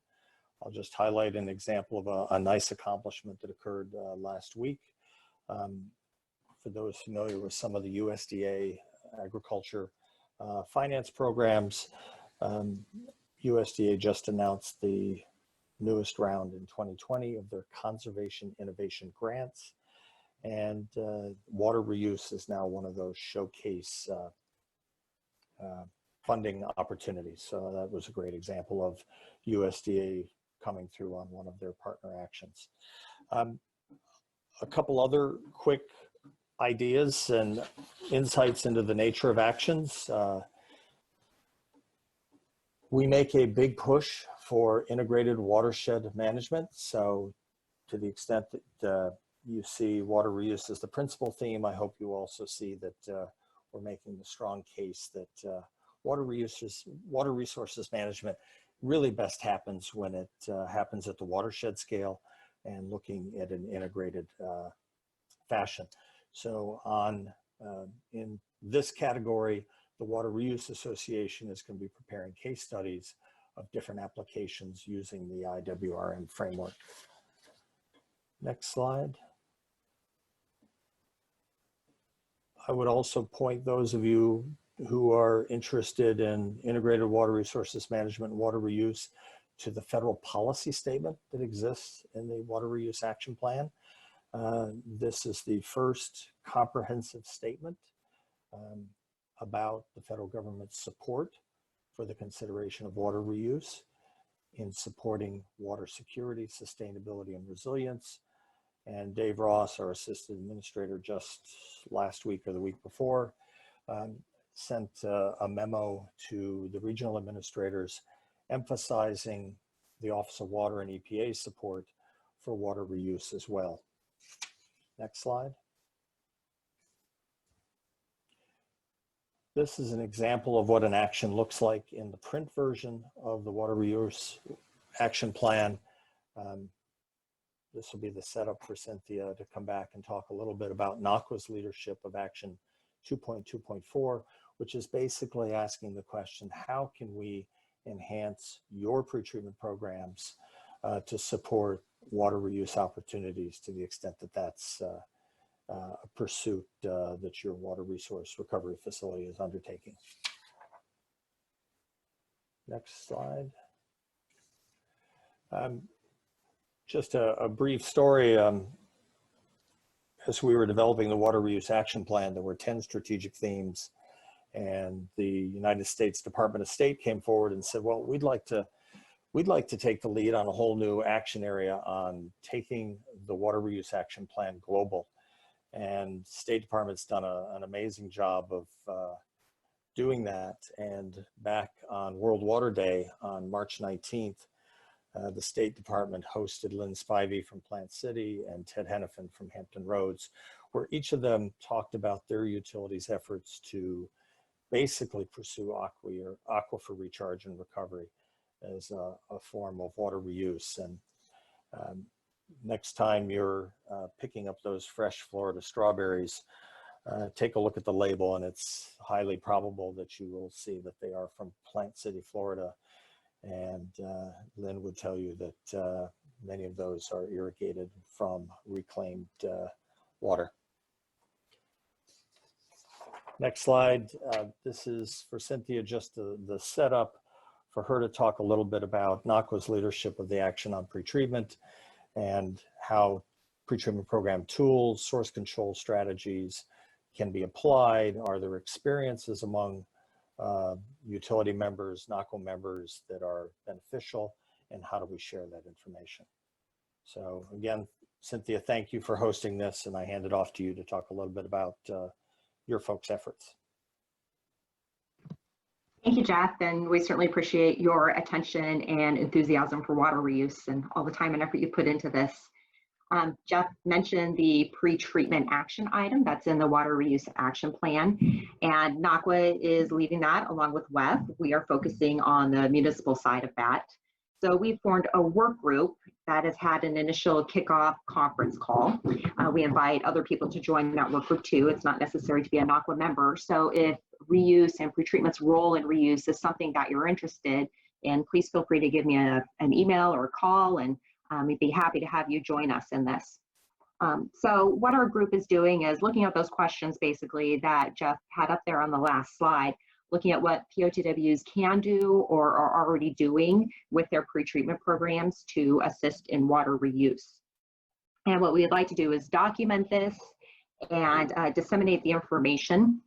I'll just highlight an example of a nice accomplishment that occurred last week. For those familiar with some of the USDA agriculture finance programs, USDA just announced the newest round in 2020 of their Conservation Innovation Grants. And water reuse is now one of those showcase funding opportunities. So that was a great example of USDA coming through on one of their partner actions. A couple other quick ideas and insights into the nature of actions. We make a big push for integrated watershed management. So to the extent that you see water reuse as the principal theme, I hope you also see that we're making the strong case that water resources management really best happens when it happens at the watershed scale and looking at an integrated fashion. So in this category, the Water Reuse Association is going to be preparing case studies of different applications using the IWRM framework. Next slide. I would also point those of you who are interested in integrated water resources management and water reuse to the federal policy statement that exists in the Water Reuse Action Plan. This is the first comprehensive statement about the federal government's support for the consideration of water reuse in supporting water security, sustainability, and resilience. And Dave Ross, our assistant administrator, just last week or the week before, sent a memo to the regional administrators emphasizing the Office of Water and EPA's support for water reuse as well. Next slide. This is an example of what an action looks like in the print version of the Water Reuse Action Plan. This will be the setup for Cynthia to come back and talk a little bit about NACWA's leadership of Action 2.2.4, which is basically asking the question, how can we enhance your pretreatment programs to support water reuse opportunities to the extent that that's a pursuit that your water resource recovery facility is undertaking. Next slide. Just a brief story. As we were developing the Water Reuse Action Plan, there were 10 strategic themes, and the United States Department of State came forward and said, well, we'd like to take the lead on a whole new action area on taking the Water Reuse Action Plan global. And State Department's done an amazing job of doing that. And back on World Water Day on March 19th, the State Department hosted Lynn Spivey from Plant City and Ted Hennepin from Hampton Roads, where each of them talked about their utilities' efforts to basically pursue aquifer recharge and recovery as a form of water reuse. And next time you're picking up those fresh Florida strawberries, take a look at the label, and it's highly probable that you will see that they are from Plant City, Florida. And Lynn would tell you that many of those are irrigated from reclaimed water. Next slide. This is for Cynthia, just the setup for her to talk a little bit about NACWA's leadership of the action on pretreatment and how pretreatment program tools, source control strategies can be applied. Are there experiences among utility members, NACWA members that are beneficial, and how do we share that information? So again, Cynthia, thank you for hosting this, and I hand it off to you to talk a little bit about your folks' efforts. Thank you, Jeff, and we certainly appreciate your attention and enthusiasm for water reuse and all the time and effort you put into this. Jeff mentioned the pre-treatment action item that's in the water reuse action plan, and NACWA is leading that along with WEF. We are focusing on the municipal side of that. So we formed a work group that has had an initial kickoff conference call. We invite other people to join that work group too. It's not necessary to be a NACWA member. So if reuse and pretreatment's role in reuse is something that you're interested in, please feel free to give me an email or a call, and we'd be happy to have you join us in this. So what our group is doing is looking at those questions basically that Jeff had up there on the last slide, looking at what POTWs can do or are already doing with their pretreatment programs to assist in water reuse. And what we'd like to do is document this and disseminate the information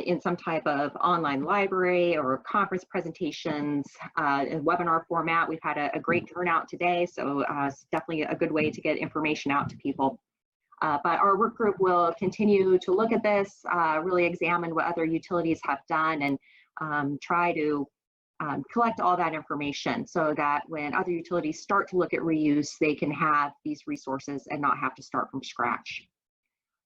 in some type of online library or conference presentations, in webinar format. We've had a great turnout today, so it's definitely a good way to get information out to people. But our work group will continue to look at this, really examine what other utilities have done, and try to collect all that information so that when other utilities start to look at reuse, they can have these resources and not have to start from scratch.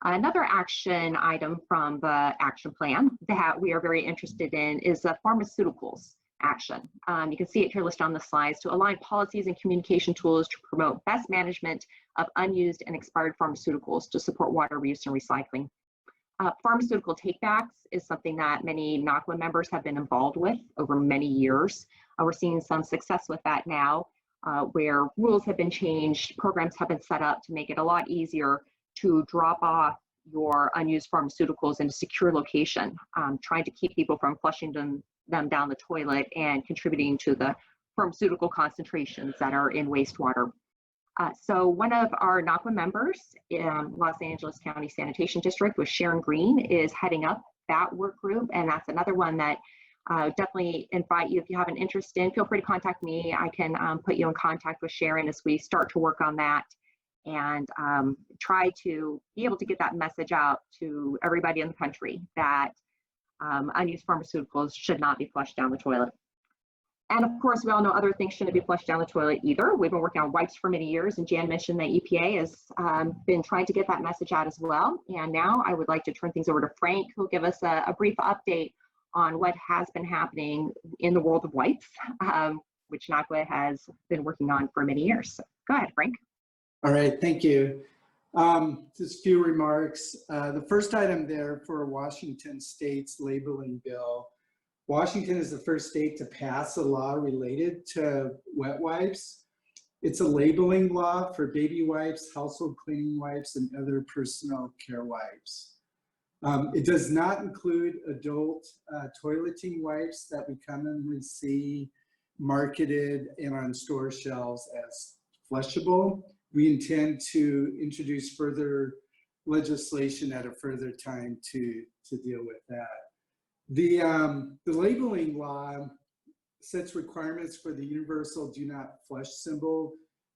Another action item from the action plan that we are very interested in is the pharmaceuticals action. You can see it here listed on the slides: to align policies and communication tools to promote best management of unused and expired pharmaceuticals to support water reuse and recycling. Pharmaceutical takebacks is something that many NACWA members have been involved with over many years. We're seeing some success with that now, where rules have been changed, programs have been set up to make it a lot easier to drop off your unused pharmaceuticals in a secure location, trying to keep people from flushing them down the toilet and contributing to the pharmaceutical concentrations that are in wastewater. So one of our NACWA members in Los Angeles County Sanitation District with Sharon Green is heading up that work group, and that's another one that definitely invite you, if you have an interest in, feel free to contact me. I can put you in contact with Sharon as we start to work on that, and try to be able to get that message out to everybody in the country that unused pharmaceuticals should not be flushed down the toilet. And of course, we all know other things shouldn't be flushed down the toilet either. We've been working on wipes for many years, and Jan mentioned that EPA has been trying to get that message out as well. And now I would like to turn things over to Frank, who'll give us a brief update on what has been happening in the world of wipes, which NACWA has been working on for many years. So go ahead, Frank. All right, thank you. Just a few remarks. The first item there for Washington State's labeling bill. Washington is the first state to pass a law related to wet wipes. It's a labeling law for baby wipes, household cleaning wipes, and other personal care wipes. It does not include adult toileting wipes that we commonly see marketed and on store shelves as flushable. We intend to introduce further legislation at a further time to deal with that. The labeling law sets requirements for the universal do not flush symbol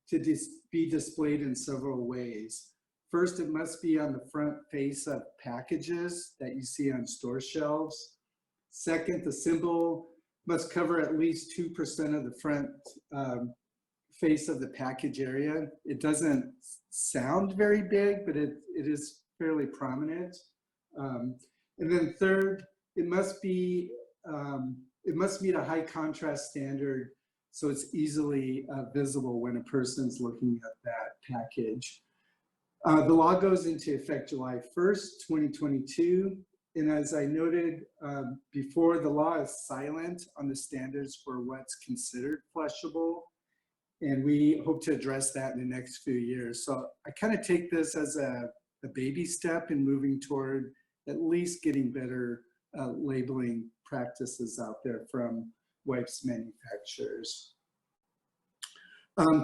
to be displayed in several ways. First, it must be on the front face of packages that you see on store shelves. Second, the symbol must cover at least 2% of the front face of the package area. It doesn't sound very big, but it is fairly prominent. And then third, it must meet a high contrast standard so it's easily visible when a person's looking at that package. The law goes into effect July 1st, 2022. And as I noted before, the law is silent on the standards for what's considered flushable. And we hope to address that in the next few years. So I kind of take this as a baby step in moving toward at least getting better labeling practices out there from wipes manufacturers.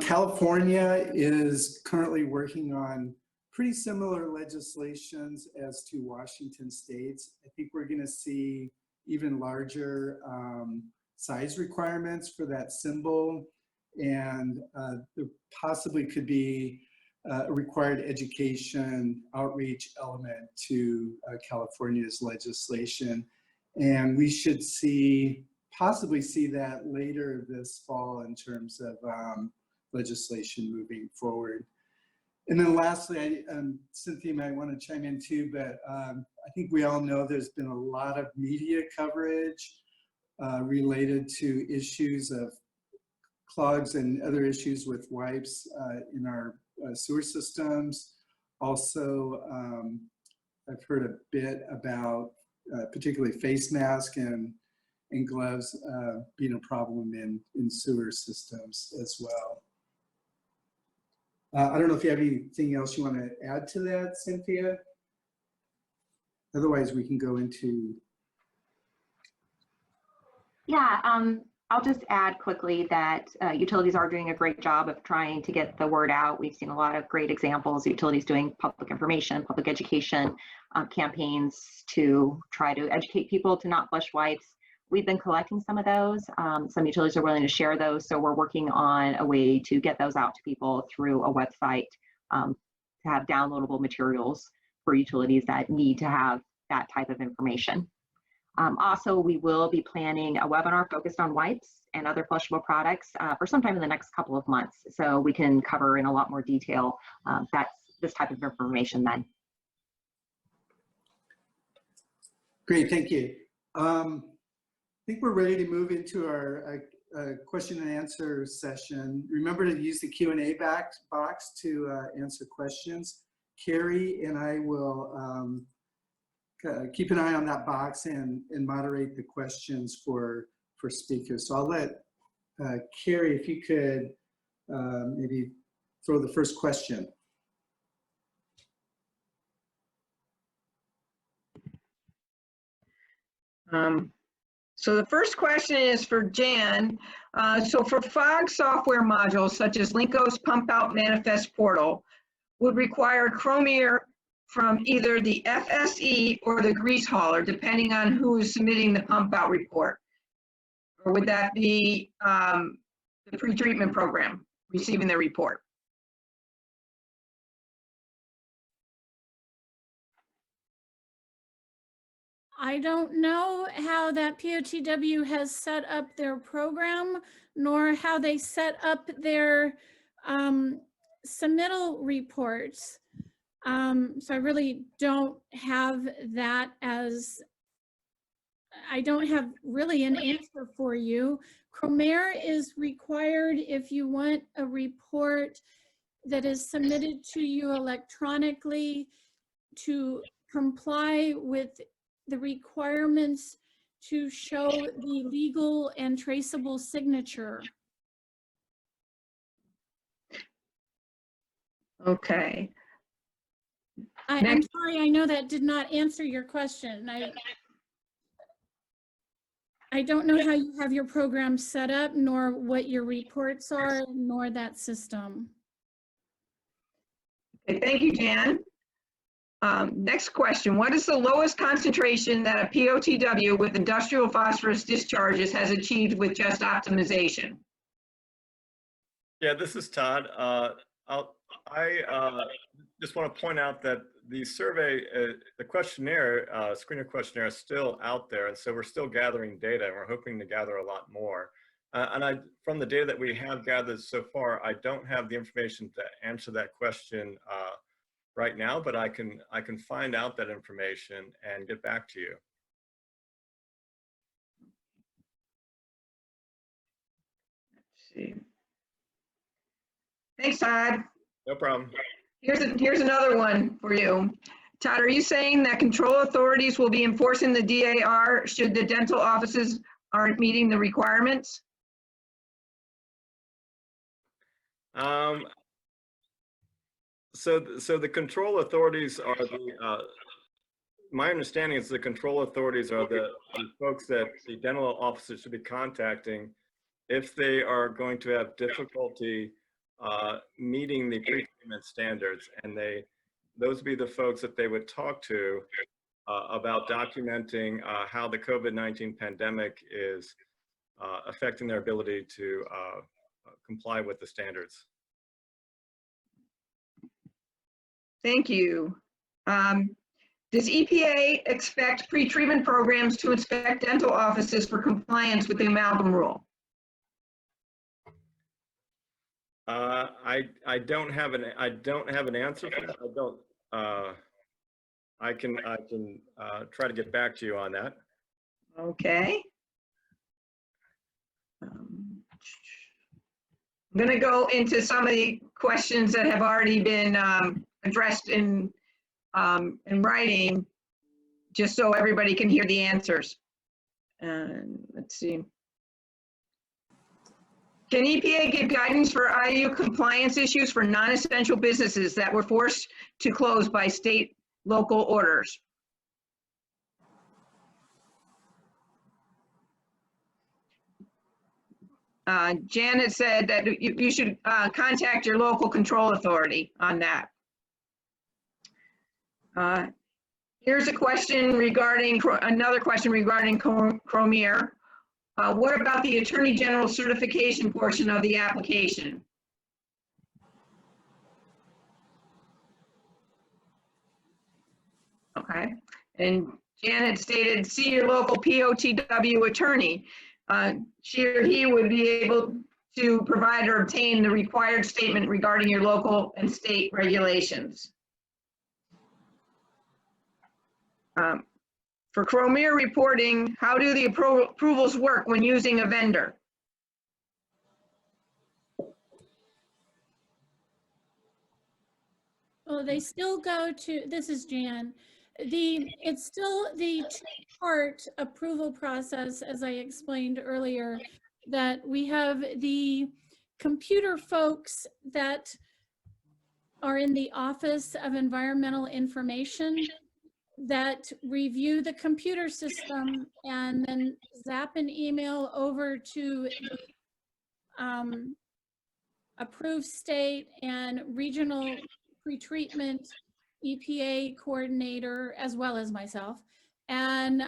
California is currently working on pretty similar legislations as to Washington state's. I think we're going to see even larger size requirements for that symbol, and there possibly could be a required education outreach element to California's legislation. And we should possibly see that later this fall in terms of legislation moving forward. And then lastly, Cynthia might want to chime in too, but I think we all know there's been a lot of media coverage related to issues of clogs and other issues with wipes in our sewer systems. Also, I've heard a bit about particularly face masks and gloves being a problem in sewer systems as well. I don't know if you have anything else you want to add to that, Cynthia. Otherwise, we can go into. Yeah, I'll just add quickly that utilities are doing a great job of trying to get the word out. We've seen a lot of great examples, utilities doing public information, public education campaigns to try to educate people to not flush wipes. We've been collecting some of those. Some utilities are willing to share those, so we're working on a way to get those out to people through a website to have downloadable materials for utilities that need to have that type of information. Also, we will be planning a webinar focused on wipes and other flushable products for sometime in the next couple of months, so we can cover in a lot more detail this type of information then. Great, thank you. I think we're ready to move into our question and answer session. Remember to use the Q&A box to answer questions. Carrie and I will keep an eye on that box and moderate the questions for speakers. So I'll let Carrie, if you could maybe throw the first question. So the first question is for Jan. So for FOG software modules such as Linko's Pump Out Manifest Portal would require Chromier from either the FSE or the grease hauler, depending on who is submitting the pump out report. Or would that be the pretreatment program receiving the report? I don't know how that POTW has set up their program, nor how they set up their submittal reports. So I really don't have that I don't have really an answer for you. Chromier is required if you want a report that is submitted to you electronically to comply with the requirements to show the legal and traceable signature. Okay. I'm sorry, I know that did not answer your question. I don't know how you have your program set up, nor what your reports are, nor that system. Okay, thank you, Jan. Next question. What is the lowest concentration that a POTW with industrial phosphorus discharges has achieved with just optimization? Yeah, this is Todd. I just want to point out that the survey, the questionnaire, screener questionnaire is still out there. And so we're still gathering data, and we're hoping to gather a lot more. From the data that we have gathered so far, I don't have the information to answer that question right now, but I can find out that information and get back to you. Let's see. Thanks, Todd. No problem. Here's another one for you. Todd, are you saying that control authorities will be enforcing the DAR should the dental offices aren't meeting the requirements? So the control authorities are the, my understanding is the control authorities are the folks that the dental officers should be contacting if they are going to have difficulty meeting the pre-treatment standards, and those would be the folks that they would talk to about documenting how the COVID-19 pandemic is affecting their ability to comply with the standards. Thank you. Does EPA expect pre-treatment programs to inspect dental offices for compliance with the amalgam rule? I don't have an answer for that. I can try to get back to you on that. Okay. I'm going to go into some of the questions that have already been addressed in writing, just so everybody can hear the answers. Let's see. Can EPA give guidance for IU compliance issues for non-essential businesses that were forced to close by state local orders? Janet said that you should contact your local control authority on that. Here's a question regarding, another question regarding Cromier. What about the Attorney General certification portion of the application? Okay, and Janet stated, see your local POTW attorney. She or he would be able to provide or obtain the required statement regarding your local and state regulations. For Cromier reporting, how do the approvals work when using a vendor? Well, they still go to, this is Jan. It's still the two-part approval process, as I explained earlier, that we have the computer folks that are in the Office of Environmental Information that review the computer system and then zap an email over to the approved state and regional pretreatment EPA coordinator, as well as myself, and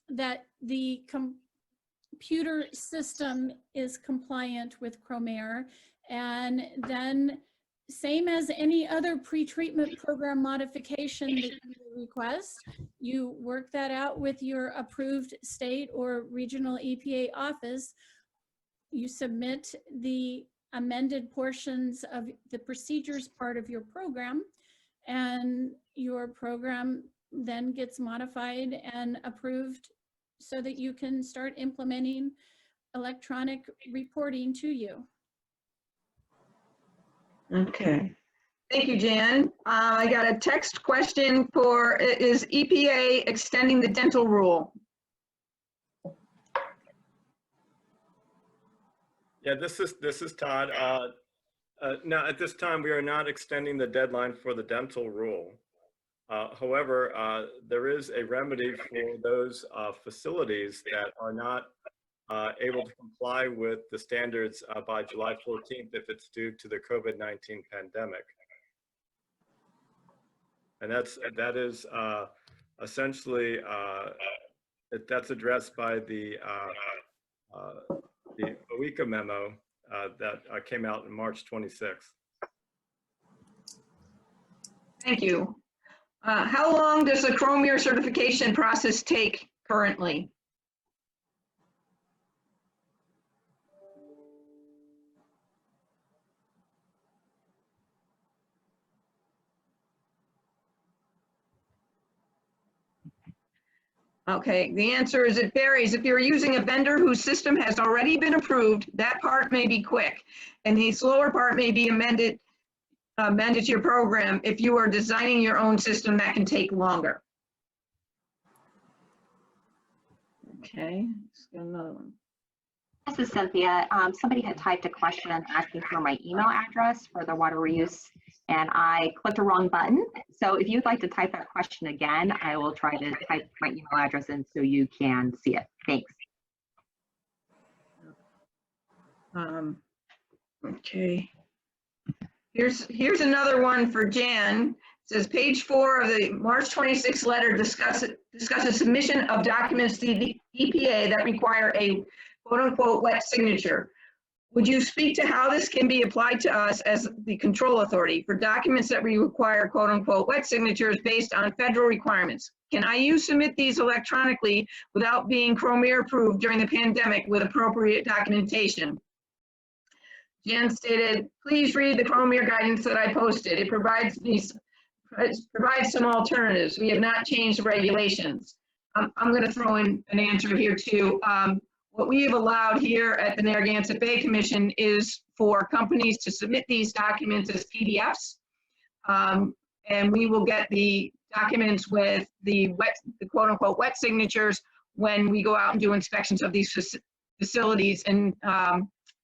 that the computer system is compliant with Cromier, and then same as any other pretreatment program modification that you request, you work that out with your approved state or regional EPA office. You submit the amended portions of the procedures part of your program, and your program then gets modified and approved so that you can start implementing electronic reporting to you. Okay. Thank you, Jan. I got a text question for, is EPA extending the dental rule? Yeah, this is Todd. Now, at this time, we are not extending the deadline for the dental rule. However, there is a remedy for those facilities that are not able to comply with the standards by July 14th if it's due to the COVID-19 pandemic. And that is essentially, that's addressed by the OECA memo that came out in March 26th. Thank you. How long does the Cromier certification process take currently? Okay, the answer is it varies. If you're using a vendor whose system has already been approved, that part may be quick, and the slower part may be amended amend it to your program if you are designing your own system that can take longer. Okay, let's get another one. This is Cynthia. Somebody had typed a question asking for my email address for the water reuse, and I clicked the wrong button. So if you'd like to type that question again, I will try to type my email address in so you can see it. Thanks. Okay. Here's another one for Jan. It says page 4 of the March 26th letter discusses submission of documents to the EPA that require a quote unquote wet signature. Would you speak to how this can be applied to us as the control authority for documents that we require quote unquote wet signatures based on federal requirements? Can I submit these electronically without being Cromier approved during the pandemic with appropriate documentation? Jan stated, please read the Cromier guidance that I posted. It provides some alternatives. We have not changed the regulations. I'm going to throw in an answer here too. What we have allowed here at the Narragansett Bay Commission is for companies to submit these documents as PDFs, and we will get the documents with the quote unquote wet signatures when we go out and do inspections of these facilities and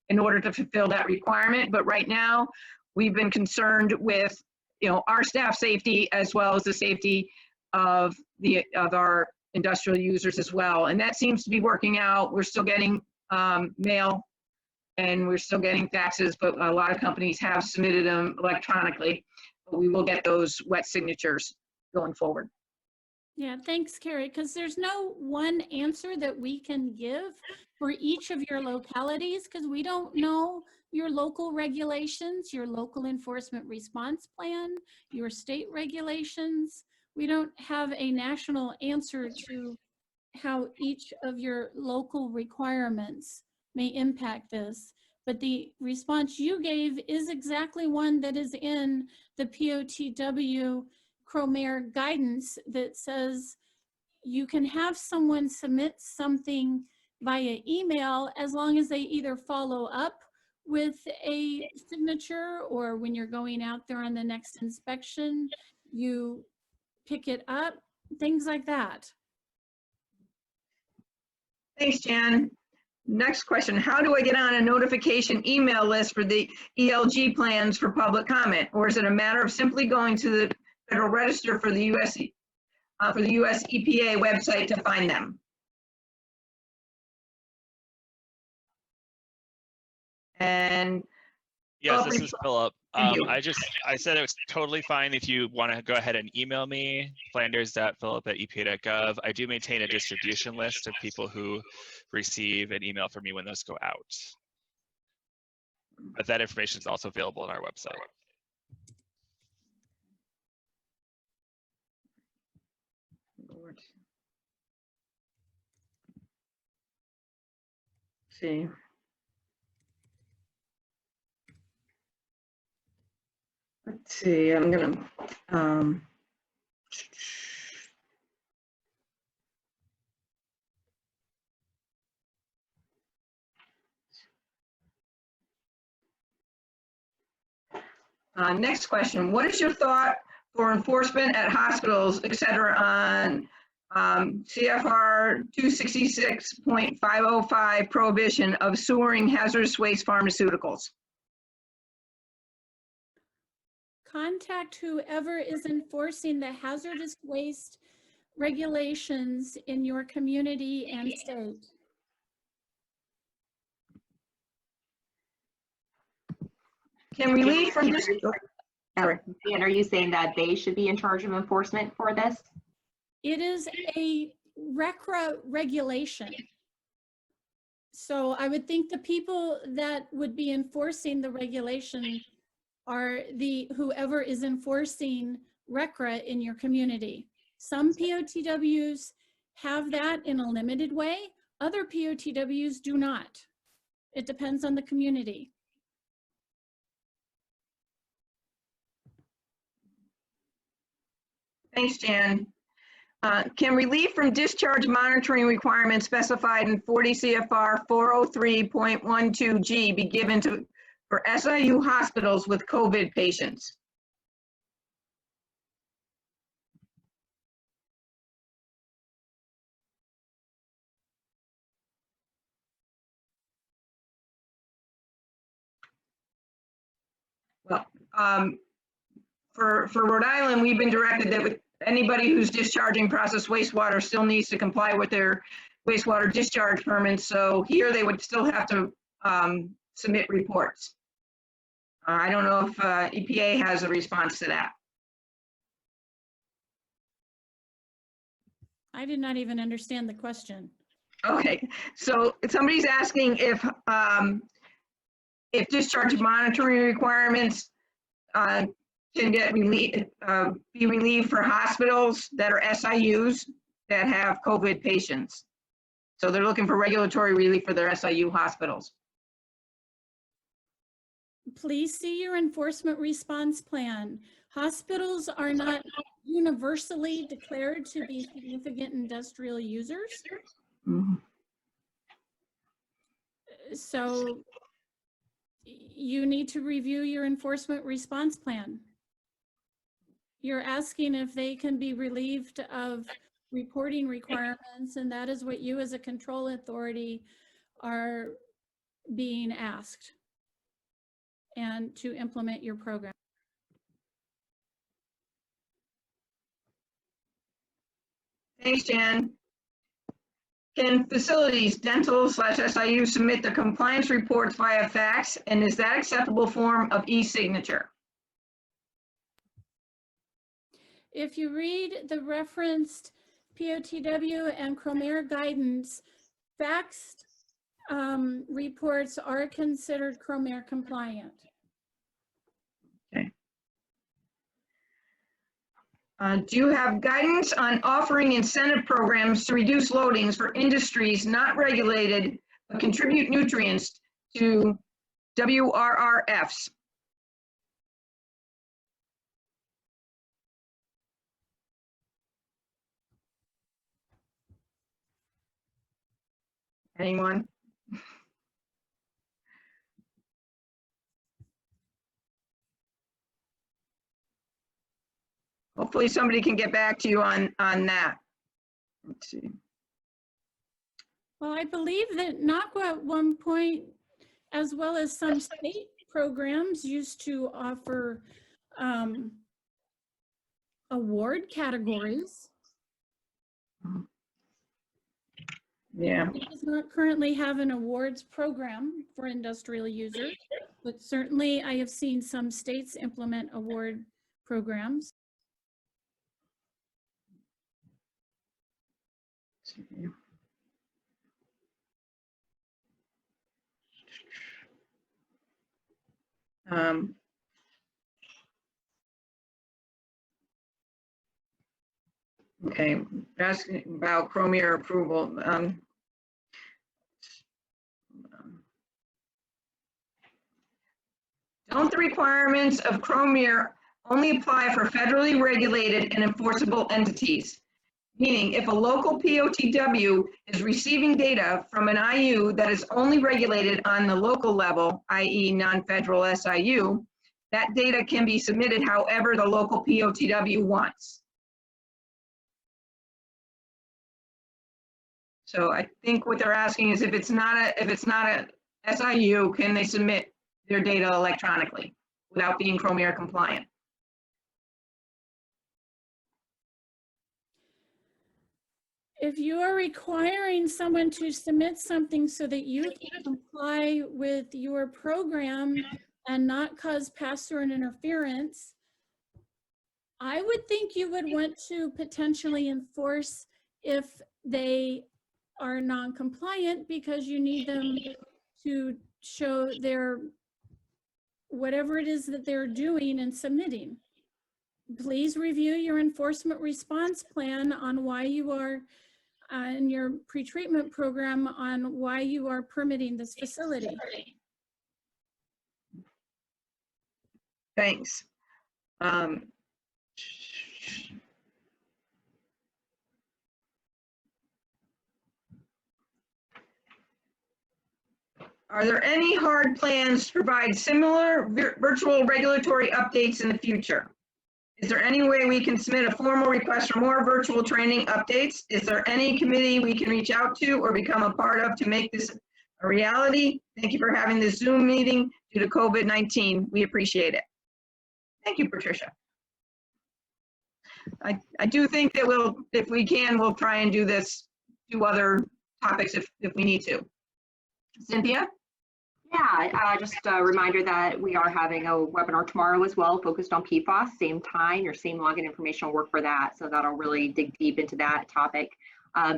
in order to fulfill that requirement. But right now, we've been concerned with, our staff safety as well as the safety of our industrial users as well. And that seems to be working out. We're still getting mail and we're still getting faxes, but a lot of companies have submitted them electronically. But we will get those wet signatures going forward. Yeah, thanks, Carrie, because there's no one answer that we can give for each of your localities, because we don't know your local regulations, your local enforcement response plan, your state regulations. We don't have a national answer to how each of your local requirements may impact this. But the response you gave is exactly one that is in the POTW Cromier guidance that says you can have someone submit something via email as long as they either follow up with a signature, or when you're going out there on the next inspection, you pick it up, things like that. Thanks, Jan. Next question, how do I get on a notification email list for the ELG plans for public comment? Or is it a matter of simply going to the Federal Register for the US EPA website to find them? And yes, this is Philip. Thank you. I said it was totally fine if you want to go ahead and email me, flanders.philip@epa.gov. I do maintain a distribution list of people who receive an email from me when those go out. But that information is also available on our website. See. Let's see, I'm gonna, next question, what is your thought for enforcement at hospitals, et cetera, on CFR 266.505 prohibition of sewering hazardous waste pharmaceuticals? Contact whoever is enforcing the hazardous waste regulations in your community and state. Can relief from this? And are you saying that they should be in charge of enforcement for this? It is a RCRA regulation. So I would think the people that would be enforcing the regulation are whoever is enforcing RCRA in your community. Some POTWs have that in a limited way. Other POTWs do not. It depends on the community. Thanks, Jan. Can relief from discharge monitoring requirements specified in 40 CFR 403.12G be given for SIU hospitals with COVID patients? for Rhode Island, we've been directed that with anybody who's discharging processed wastewater still needs to comply with their wastewater discharge permits. So here they would still have to submit reports. I don't know if EPA has a response to that. I did not even understand the question. Okay, so somebody's asking if discharge monitoring requirements can get be relieved for hospitals that are SIUs that have COVID patients. So they're looking for regulatory relief for their SIU hospitals. Please see your enforcement response plan. Hospitals are not universally declared to be significant industrial users. Mhm. So you need to review your enforcement response plan. You're asking if they can be relieved of reporting requirements, and that is what you as a control authority are being asked, and to implement your program. Thanks, Jan. Can facilities, dental/SIU submit the compliance reports via fax, and is that acceptable form of e-signature? If you read the referenced POTW and Cromer guidance, faxed reports are considered Cromer compliant. Do you have guidance on offering incentive programs to reduce loadings for industries not regulated but contribute nutrients to WRRFs? Anyone? Hopefully somebody can get back to you on that. Let's see. Well, I believe that NACWA at one point, as well as some state programs, used to offer award categories. Yeah. It does not currently have an awards program for industrial users, but certainly I have seen some states implement award programs. Okay, asking about Cromer approval. Don't the requirements of Cromer only apply for federally regulated and enforceable entities? Meaning, if a local POTW is receiving data from an IU that is only regulated on the local level, i.e. non-federal SIU, that data can be submitted however the local POTW wants. So I think what they're asking is if it's not a SIU, can they submit their data electronically without being Cromer compliant? If you are requiring someone to submit something so that you can comply with your program and not cause pass-through interference, I would think you would want to potentially enforce if they are non-compliant, because you need them to show their whatever it is that they're doing and submitting. Please review your enforcement response plan on why you are in your pretreatment program on why you are permitting this facility. Thanks. Are there any hard plans to provide similar virtual regulatory updates in the future? Is there any way we can submit a formal request for more virtual training updates? Is there any committee we can reach out to or become a part of to make this a reality? Thank you for having this Zoom meeting due to COVID-19. We appreciate it. Thank you, Patricia. I do think that we'll, if we can, we'll try and do other topics if we need to. Cynthia? Yeah, just a reminder that we are having a webinar tomorrow as well, focused on PFAS, same time, your same login information will work for that. So that'll really dig deep into that topic.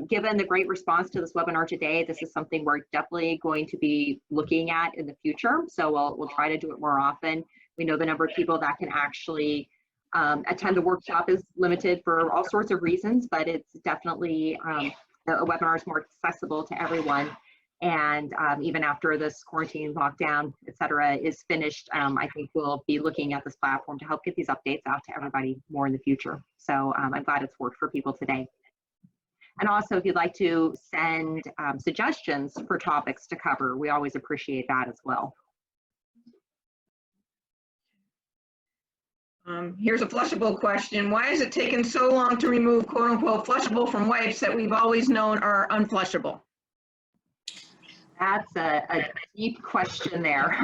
Given the great response to this webinar today, this is something we're definitely going to be looking at in the future. So we'll try to do it more often. We know the number of people that can actually attend the workshop is limited for all sorts of reasons, but it's definitely, a webinar is more accessible to everyone. And even after this quarantine, lockdown, et cetera, is finished, I think we'll be looking at this platform to help get these updates out to everybody more in the future. So I'm glad it's worked for people today. And also, if you'd like to send suggestions for topics to cover, we always appreciate that as well. Here's a flushable question. Why has it taken so long to remove quote unquote flushable from wipes that we've always known are unflushable? That's a deep question there.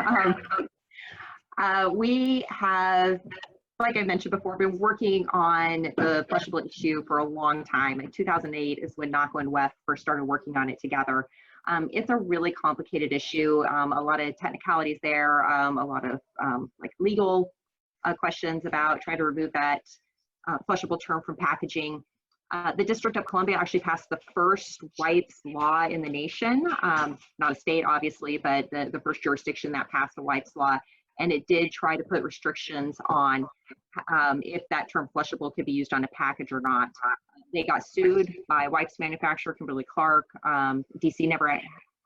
We have, like I mentioned before, been working on the flushable issue for a long time. In 2008 is when NACWA and WEF first started working on it together. It's a really complicated issue, a lot of technicalities there, a lot of like legal questions about trying to remove that flushable term from packaging. The District of Columbia actually passed the first wipes law in the nation, not a state obviously, but the first jurisdiction that passed the wipes law. And it did try to put restrictions on if that term flushable could be used on a package or not. They got sued by wipes manufacturer Kimberly-Clark. DC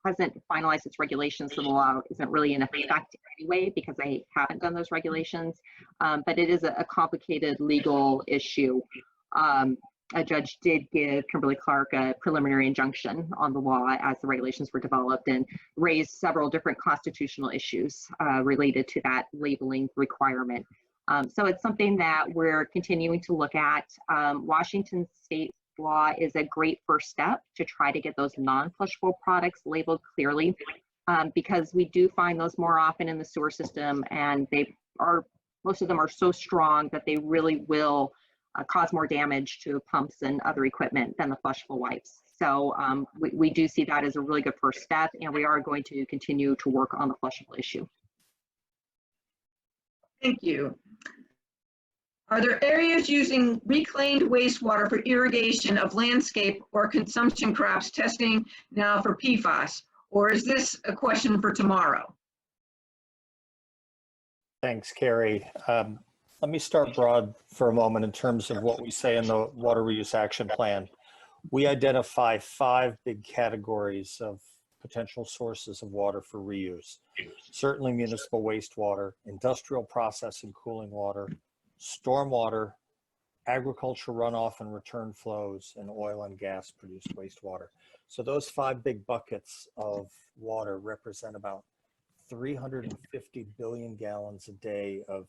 hasn't finalized its regulations, so the law isn't really in effect anyway because they haven't done those regulations. But it is a complicated legal issue. A judge did give Kimberly-Clark a preliminary injunction on the law as the regulations were developed and raised several different constitutional issues related to that labeling requirement. So it's something that we're continuing to look at. Washington state law is a great first step to try to get those non-flushable products labeled clearly because we do find those more often in the sewer system, and most of them are so strong that they really will cause more damage to pumps and other equipment than the flushable wipes. So we do see that as a really good first step, and we are going to continue to work on the flushable issue. Thank you. Are there areas using reclaimed wastewater for irrigation of landscape or consumption crops testing now for PFAS? Or is this a question for tomorrow? Thanks, Carrie. Let me start broad for a moment in terms of what we say in the Water Reuse Action Plan. We identify 5 big categories of potential sources of water for reuse. Certainly municipal wastewater, industrial process and cooling water, stormwater, agriculture runoff and return flows, and oil and gas produced wastewater. So those 5 big buckets of water represent about 350 billion gallons a day of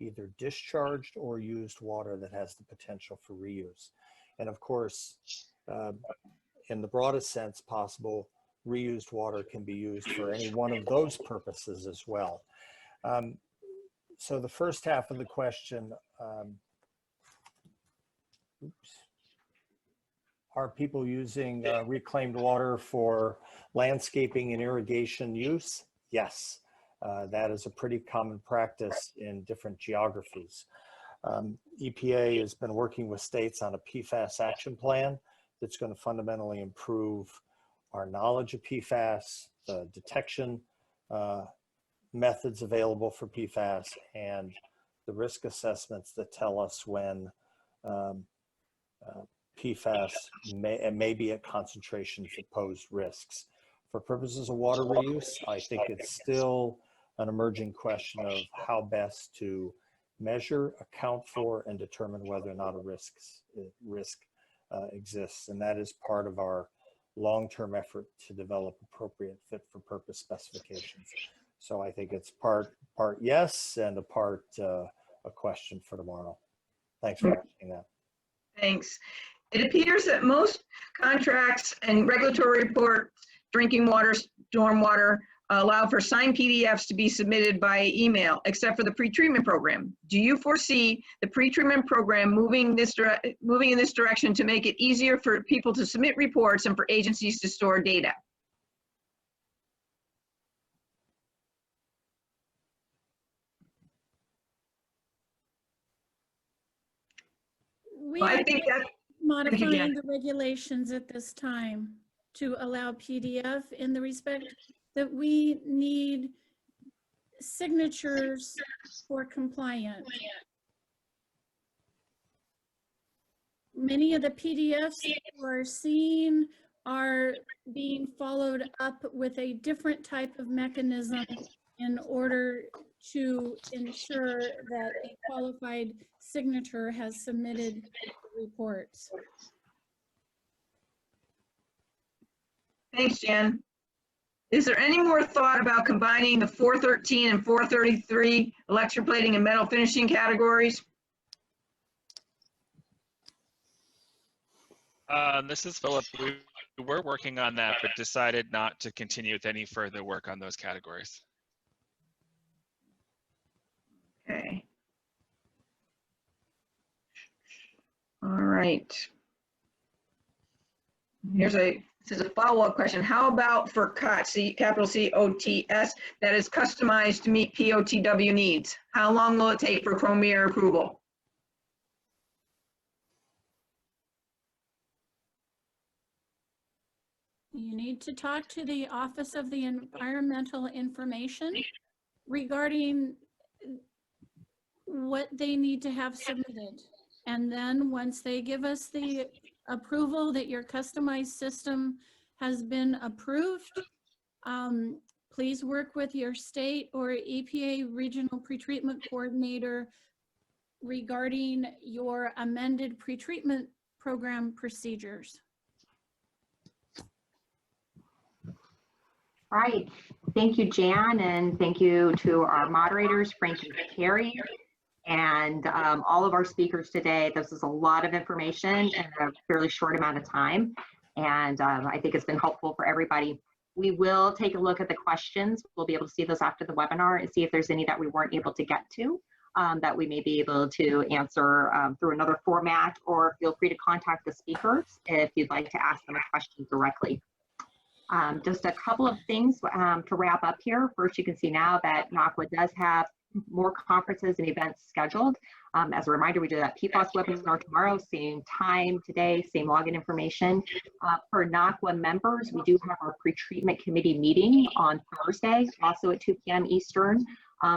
either discharged or used water that has the potential for reuse. And of course, in the broadest sense possible, reused water can be used for any one of those purposes as well. So the first half of the question, are people using reclaimed water for landscaping and irrigation use? Yes. That is a pretty common practice in different geographies. EPA has been working with states on a PFAS action plan that's going to fundamentally improve our knowledge of PFAS, the detection methods available for PFAS, and the risk assessments that tell us when PFAS may be at concentrations that pose risks. For purposes of water reuse, I think it's still an emerging question of how best to measure, account for, and determine whether or not a risk exists. And that is part of our long-term effort to develop appropriate fit-for-purpose specifications. So I think it's part yes and a part a question for tomorrow. Thanks for asking that. Thanks. It appears that most contracts and regulatory reports, drinking water, stormwater, allow for signed PDFs to be submitted by email, except for the pretreatment program. Do you foresee the pretreatment program moving in this direction to make it easier for people to submit reports and for agencies to store data? We Well, I are think that, modifying Jan. the regulations at this time to allow PDF in the respect that we need signatures for compliance. Many of the PDFs that you are seeing are being followed up with a different type of mechanism in order to ensure that a qualified signature has submitted the reports. Thanks, Jan. Is there any more thought about combining the 413 and 433 electroplating and metal finishing categories? This is Philip. We were working on that, but decided not to continue with any further work on those categories. Okay. All right. This is a follow-up question. How about for COTS, capital C-O-T-S, that is customized to meet POTW needs? How long will it take for Premier approval? You need to talk to the Office of the Environmental Information regarding what they need to have submitted. And then once they give us the approval that your customized system has been approved, please work with your state or EPA regional pretreatment coordinator regarding your amended pretreatment program procedures. All right, thank you, Jan, and thank you to our moderators, Frank and Carrie, and all of our speakers today. This is a lot of information in a fairly short amount of time, and I think it's been helpful for everybody. We will take a look at the questions. We'll be able to see those after the webinar and see if there's any that we weren't able to get to that we may be able to answer through another format, or feel free to contact the speakers if you'd like to ask them a question directly. Just a couple of things to wrap up here. First, you can see now that NACWA does have more conferences and events scheduled. As a reminder, we do that PFAS webinar tomorrow, same time today, same login information. For NACWA members, we do have our pre-treatment committee meeting on Thursday, also at 2 p.m. Eastern.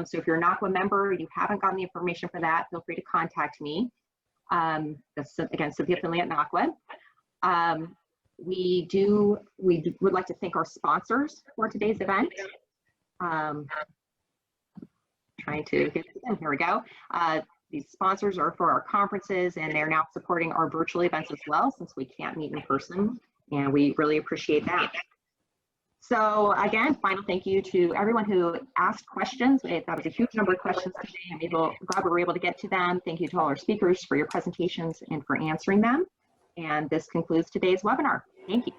So if you're a NACWA member, you haven't gotten the information for that, feel free to contact me. That's, again, Cynthia Finley at NACWA. We would like to thank our sponsors for today's event. Trying to get to them, here we go. These sponsors are for our conferences, and they're now supporting our virtual events as well, since we can't meet in person, and we really appreciate that. So again, final thank you to everyone who asked questions. That was a huge number of questions today. I'm glad we were able to get to them. Thank you to all our speakers for your presentations and for answering them. And this concludes today's webinar. Thank you.